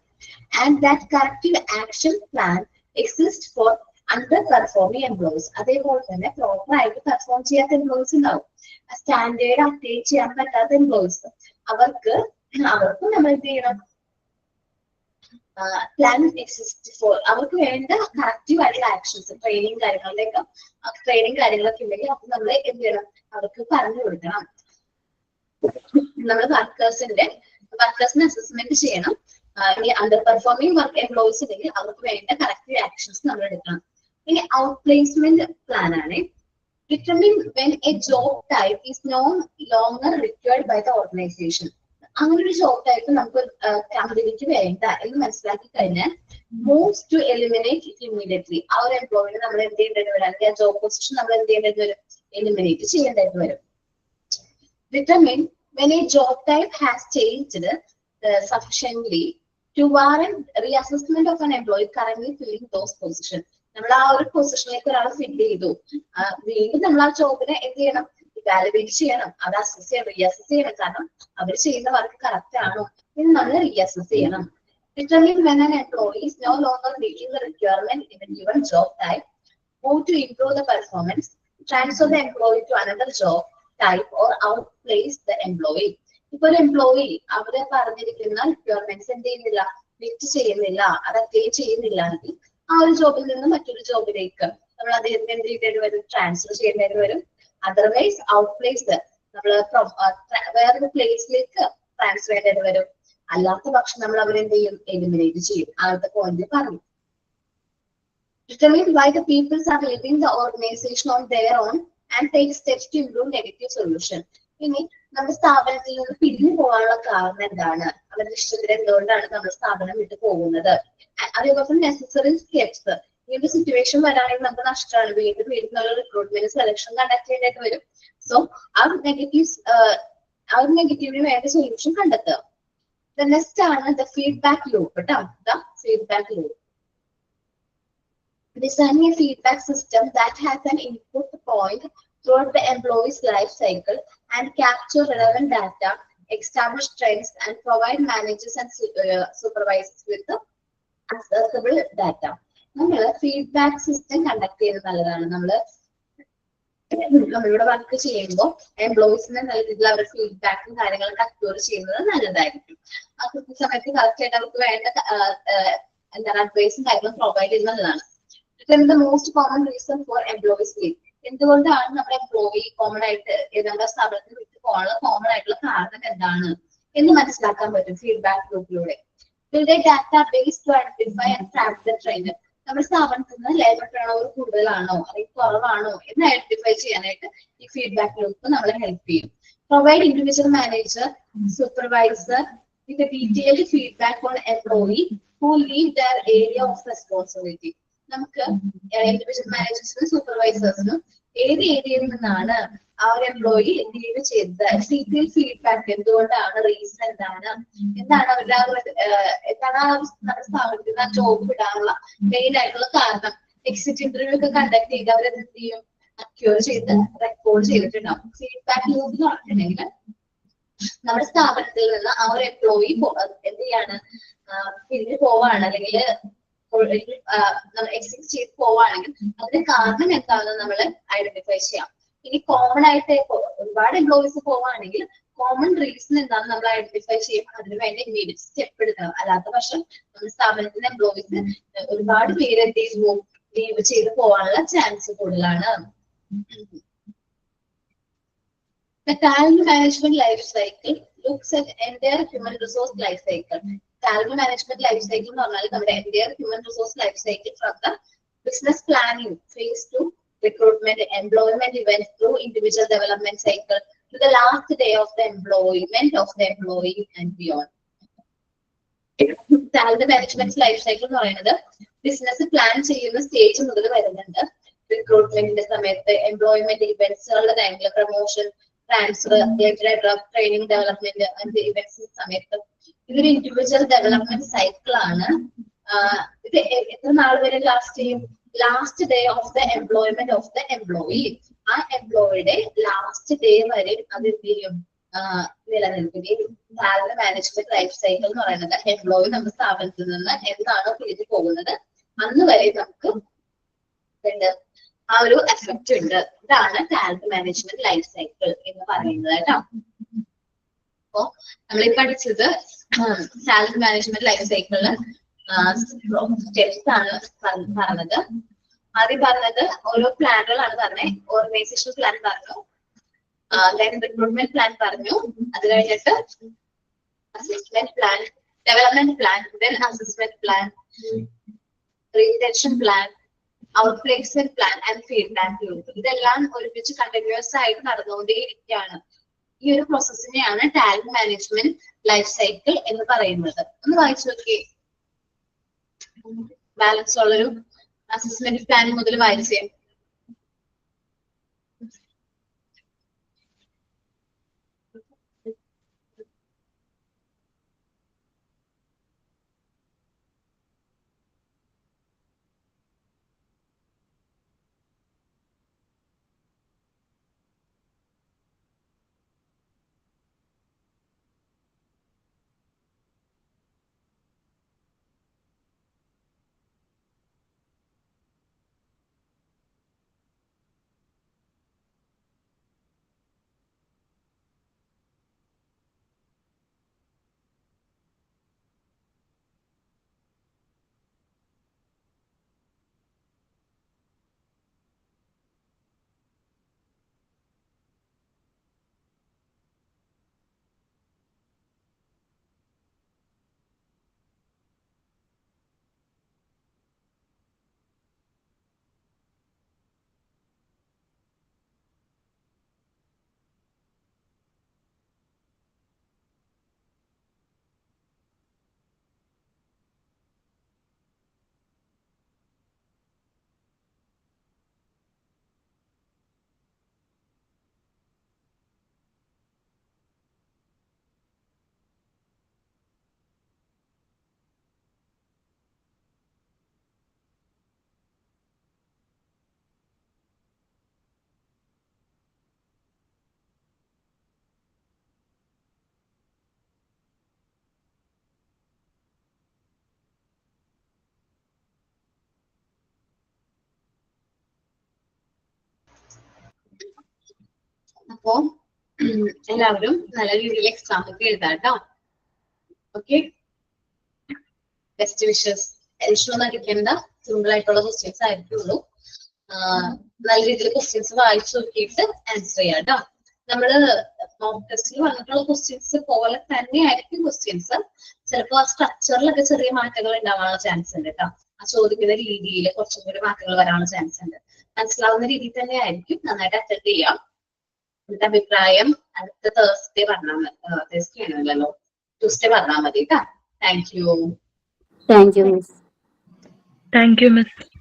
Speaker 1: And that corrective action plan exists for underperforming employees. അതേപോലെ തന്നെ പ്രോപ്പർ ആയിട്ട് പെർഫോം ചെയ്യാത്ത എംപ്ലോയീസ് ഉണ്ടാവും. സ്റ്റാൻഡേർഡ് അപ്ഡേറ്റ് ചെയ്യാൻ പറ്റാത്ത എംപ്ലോയീസ്, അവർക്കും നമ്മൾ എന്ത് ചെയ്യണം, പ്ലാൻ എക്സിസ്റ്റ് ഫോർ. അവർക്ക് വേണ്ട കറക്റ്റീവ് ആയിട്ടുള്ള ആക്ഷൻസ്, ട്രെയിനിങ് കാര്യങ്ങളൊക്കെ ഉണ്ടെങ്കിൽ അത് നമ്മൾ എന്ത് ചെയ്യണം, അവർക്ക് പറഞ്ഞു കൊടുക്കണം. നമ്മൾ വർക്കേഴ്സിനെ അസസ്മെന്റ് ചെയ്യണം. ഇനി അണ്ടർ പെർഫോമിംഗ് വർക്ക് എംപ്ലോയീസ് ഉണ്ടെങ്കിൽ അവർക്ക് വേണ്ട കറക്റ്റീവ് ആക്ഷൻസ് നമ്മൾ എടുക്കണം. ഇനി ഔട്ട് പ്ലേസ്മെന്റ് പ്ലാൻ ആണ്. Determine when a job type is no longer required by the organization. അങ്ങനെ ഒരു ജോബ് ടൈപ്പ് നമുക്ക് കമ്പനിക്ക് വേണ്ട എന്ന് മനസ്സിലാക്കി കഴിഞ്ഞാൽ moves to eliminate it immediately. ആ ഒരു എംപ്ലോയിനെ നമ്മൾ എന്ത് ചെയ്യേണ്ടത് വരും, അല്ലെങ്കിൽ ആ ജോബ് പൊസിഷൻ നമ്മൾ എന്ത് ചെയ്യേണ്ടത് വരും, എലിമിനേറ്റ് ചെയ്യേണ്ടതായിട്ട് വരും. Determine when a job type has changed sufficiently to warrant reassessment of an employee currently filling those positions. നമ്മൾ ആ ഒരു പൊസിഷനിലേക്ക് ഒരാൾ ഫില്ല് ചെയ്തു, വീണ്ടും നമ്മൾ ആ ജോബിനെ എന്ത് ചെയ്യണം, ഇവാലുവേറ്റ് ചെയ്യണം, അത് അസസ് ചെയ്യണം, റീഅസസ് ചെയ്യണം. കാരണം അവർ ചെയ്യുന്ന വർക്ക് കറക്റ്റ് ആണോ എന്ന് നമ്മൾ റീഅസസ് ചെയ്യണം. Determine when an employee is no longer meeting the requirement in a given job type, move to improve the performance, transfer the employee to another job type or outplace the employee. ഇപ്പൊ ഒരു employee അവരെ പറഞ്ഞിരിക്കുന്ന requirements എന്ത് ചെയ്യുന്നില്ല, meet ചെയ്യുന്നില്ല, അത് attain ചെയ്യുന്നില്ല എങ്കിൽ ആ ഒരു ജോബിൽ നിന്ന് മറ്റൊരു ജോബിലേക്ക് നമ്മൾ അദ്ദേഹത്തിന് എന്ത് ചെയ്യേണ്ടി വരും, ട്രാൻസ്ഫർ ചെയ്യേണ്ടി വരും. അതർവൈസ് ഔട്ട്പ്ലേസ്, നമ്മൾ വേറൊരു പ്ലേസിലേക്ക് ട്രാൻസ്ഫർ ചെയ്യേണ്ടി വരും. അല്ലാത്ത പക്ഷം നമ്മൾ അവരെന്ത് ചെയ്യും, എലിമിനേറ്റ് ചെയ്യും. ആദ്യത്തെ പോയിന്റ് പറഞ്ഞു. Determine why the people are leaving the organization on their own and take steps to improve negative solution. ഇനി നമ്മുടെ സ്ഥാപനത്തിൽ നിന്ന് പിരിഞ്ഞു പോകാനുള്ള കാരണം എന്താണ്, അവരുടെ ഇഷ്ടത്തിന് എന്തുകൊണ്ടാണ് നമ്മൾ സ്ഥാപനം വിട്ടു പോകുന്നത്. അതേപോലെ നെസസറി സ്റ്റെപ്സ്, ഇങ്ങനത്തെ സിറ്റുവേഷൻ വരാണെങ്കിൽ നമുക്ക് നഷ്ടമാണ്, വീണ്ടും റിക്രൂട്ട്മെന്റ് സെലക്ഷൻ കണ്ടക്ട് ചെയ്യേണ്ടി വരും. സോ ആ നെഗറ്റീവിന് വേണ്ട സൊല്യൂഷൻ കണ്ടെത്തുക. നെക്സ്റ്റ് ആണ് ദ ഫീഡ്ബാക്ക് ലൂപ്പ് കേട്ടോ. The feedback loop. Designing a feedback system that has an input point throughout the employee's life cycle and capture relevant data, establish trends, and provide managers and supervisors with the accessible data. നമ്മൾ feedback system conduct ചെയ്യുന്നത് നല്ലതാണ്. നമ്മളിവിടെ work ചെയ്യുമ്പോൾ എംപ്ലോയീസിനെ നല്ല രീതിയിൽ അവരുടെ ഫീഡ്ബാക്കും കാര്യങ്ങളൊക്കെ അക്യൂർ ചെയ്യുന്നത് നല്ലതായിരിക്കും. ആ കൃത്യസമയത്ത് കറക്റ്റ് ആയിട്ട് അവർക്ക് വേണ്ട എന്താണ് അഡ്വൈസും കാര്യങ്ങളും പ്രൊവൈഡ് ചെയ്യുന്നതാണ്. The most common reason for employees leave. എന്തുകൊണ്ടാണ് നമ്മുടെ എംപ്ലോയി കോമൺ ആയിട്ട് ഏതെങ്കിലും സ്ഥാപനത്തിൽ വിട്ടു പോകാനുള്ള കോമൺ ആയിട്ടുള്ള കാരണം എന്താണ് എന്ന് മനസ്സിലാക്കാൻ പറ്റും feedback ഗ്രൂപ്പിലൂടെ. Build a database to identify and track the trend. നമ്മുടെ സ്ഥാപനത്തിൽ നിന്ന് ലേബർ ടേൺ ഓവർ കൂടുതലാണോ അല്ലെങ്കിൽ കുറവാണോ എന്ന് ഐഡന്റിഫൈ ചെയ്യാനായിട്ട് ഈ ഫീഡ്ബാക്ക് ലൂപ്പ് നമ്മളെ ഹെൽപ്പ് ചെയ്യും. Provide individual manager supervisor with a detailed feedback on employee who leave their area of responsibility. നമുക്ക് ഇൻഡിവിജ്വൽ മാനേജേഴ്സിനും സൂപ്പർവൈസേഴ്സിനും ഏത് ഏരിയയിൽ നിന്നാണ് ആ ഒരു എംപ്ലോയി ലീവ് ചെയ്തത്, ഡീറ്റെയിൽ ഫീഡ്ബാക്ക് എന്തുകൊണ്ടാണ്, റീസൺ എന്താണ്, എന്താണ് അവരുടെ എന്താണ് നമ്മുടെ സ്ഥാപനത്തിൽ ആ ജോബ് വിടാനുള്ള മെയിൻ ആയിട്ടുള്ള കാരണം, എക്സിറ്റ് ഇന്റർവ്യൂ ഒക്കെ കണ്ടക്ട് ചെയ്ത് അവരെന്ത് ചെയ്യും, അക്യൂർ ചെയ്ത് റെക്കോർഡ് ചെയ്തിട്ടുണ്ടാവും. ഫീഡ്ബാക്ക് ലൂപ്പ് എന്ന് പറഞ്ഞിട്ടുണ്ടെങ്കിൽ നമ്മുടെ സ്ഥാപനത്തിൽ നിന്ന് ആ ഒരു എംപ്ലോയി എന്ത് ചെയ്യാണ്, പിരിഞ്ഞു പോവാണ് അല്ലെങ്കിൽ എക്സിറ്റ് ചെയ്ത് പോവാണെങ്കിൽ അതിന്റെ കാരണം എന്താണെന്ന് നമ്മൾ ഐഡന്റിഫൈ ചെയ്യാം. ഇനി കോമൺ ആയിട്ട് ഒരുപാട് എംപ്ലോയീസ് പോവാണെങ്കിൽ കോമൺ റീസൺ എന്താണെന്ന് നമ്മൾ ഐഡന്റിഫൈ ചെയ്യും. അതിന് വേണ്ടി ഇമ്മീഡിയറ്റ് സ്റ്റെപ്പ് എടുക്കണം. അല്ലാത്ത പക്ഷം നമ്മുടെ സ്ഥാപനത്തിന്റെ എംപ്ലോയീസ് ഒരുപാട് പേര് എന്ത് ചെയ്തു ലീവ് ചെയ്ത് പോകാനുള്ള ചാൻസ് കൂടുതലാണ്. The talent management life cycle looks at entire human resource life cycle. Talent management life cycle എന്ന് പറഞ്ഞാൽ നമ്മുടെ entire human resource life cycle from the business planning phase to recruitment, employment events through individual development cycle to the last day of the employment of the employee and beyond. Talent management life cycle എന്ന് പറയുന്നത് business plan ചെയ്യുന്ന stage മുതൽ വരുന്നുണ്ട്. റിക്രൂട്ട്മെന്റിന്റെ സമയത്ത്, employment ഇവന്റ്സുകളുടെ ടൈമില്, promotion, transfer, training, development അങ്ങനത്തെ ഇവന്റ്സിന്റെ സമയത്ത് ഇതൊരു ഇൻഡിവിജ്വൽ ഡെവലപ്മെന്റ് സൈക്കിൾ ആണ്. ഇത് എത്ര നാൾ വരെ ലാസ്റ്റ് ചെയ്യും? Last day of the employment of the employee. ആ എംപ്ലോയിയുടെ ലാസ്റ്റ് ഡേ വരെ അത് എന്ത് ചെയ്യും, നിലനിൽക്കുകയും. ടാലന്റ് മാനേജ്മെന്റ് ലൈഫ് സൈക്കിൾ എന്ന് പറയുന്നത് എംപ്ലോയി നമ്മുടെ സ്ഥാപനത്തിൽ നിന്ന് എന്താണോ പിരിഞ്ഞു പോകുന്നത് അന്ന് വരെ നമുക്ക് ആ ഒരു എഫക്റ്റ് ഉണ്ട്. ഇതാണ് ടാലന്റ് മാനേജ്മെന്റ് ലൈഫ് സൈക്കിൾ എന്ന് പറയുന്നത് കേട്ടോ. അപ്പോ നമ്മളീ പഠിച്ചത് ടാലന്റ് മാനേജ്മെന്റ് ലൈഫ് സൈക്കിളില് സ്റ്റെപ്സ് ആണ് പറഞ്ഞത്. ആദ്യം പറഞ്ഞത് ഓരോ പ്ലാനുകളാണ് പറഞ്ഞത്. ഓർഗനൈസേഷൻ പ്ലാൻ പറഞ്ഞു, റിക്രൂട്ട്മെന്റ് പ്ലാൻ പറഞ്ഞു, അത് കഴിഞ്ഞിട്ട് assessment plan, development plan, then assessment plan, retention plan, outplacement plan and feedback loop. ഇതെല്ലാം ഒരുമിച്ച് കണ്ടിന്യൂസ് ആയിട്ട് നടന്നുകൊണ്ടേയിരിക്കുകയാണ്. ഈ ഒരു പ്രോസസ്സിനെയാണ് ടാലന്റ് മാനേജ്മെന്റ് ലൈഫ് സൈക്കിൾ എന്ന് പറയുന്നത്. ഒന്ന് വായിച്ചു നോക്കിയേ, ബാലൻസ് ഉള്ളൊരു അസസ്മെന്റ് പ്ലാൻ മുതൽ വായിച്ചേ. അപ്പോ എല്ലാവരും നല്ല രീതിയിൽ എക്സാം ഒക്കെ എഴുതാട്ടോ. Okay, best wishes. എഡിഷൻ ഒന്നും അടിക്കേണ്ട, സിമ്പിൾ ആയിട്ടുള്ള ക്വസ്റ്റ്യൻസ് ആയിരിക്കുള്ളൂ. നല്ല രീതിയിൽ ക്വസ്റ്റ്യൻസ് വായിച്ചു നോക്കിയിട്ട് ആൻസർ ചെയ്യാം കേട്ടോ. നമ്മള് മോക്ക് ടെസ്റ്റിൽ വന്നിട്ടുള്ള ക്വസ്റ്റ്യൻസ് പോലെ തന്നെ ആയിരിക്കും ക്വസ്റ്റ്യൻസ്. ചിലപ്പോൾ ആ സ്ട്രക്ചറിലൊക്കെ ചെറിയ മാറ്റങ്ങൾ ഉണ്ടാവാനുള്ള ചാൻസ് ഉണ്ട് കേട്ടോ. ആ ചോദിക്കുന്ന രീതിയിൽ കുറച്ചും കൂടി മാറ്റങ്ങൾ വരാനുള്ള ചാൻസ് ഉണ്ട്. മനസ്സിലാവുന്ന രീതിയിൽ തന്നെ ആയിരിക്കും. നന്നായിട്ട് അറ്റൻഡ് ചെയ്യാം. എന്നിട്ട് അഭിപ്രായം അടുത്ത തേഴ്സ്ഡേ പറഞ്ഞാൽ മതി. തേഴ്സ്ഡേ ആണല്ലോ, ട്യൂസ്ഡേ പറഞ്ഞാൽ മതി കേട്ടോ. Thank you.
Speaker 3: Thank you, Miss.
Speaker 4: Thank you, Miss.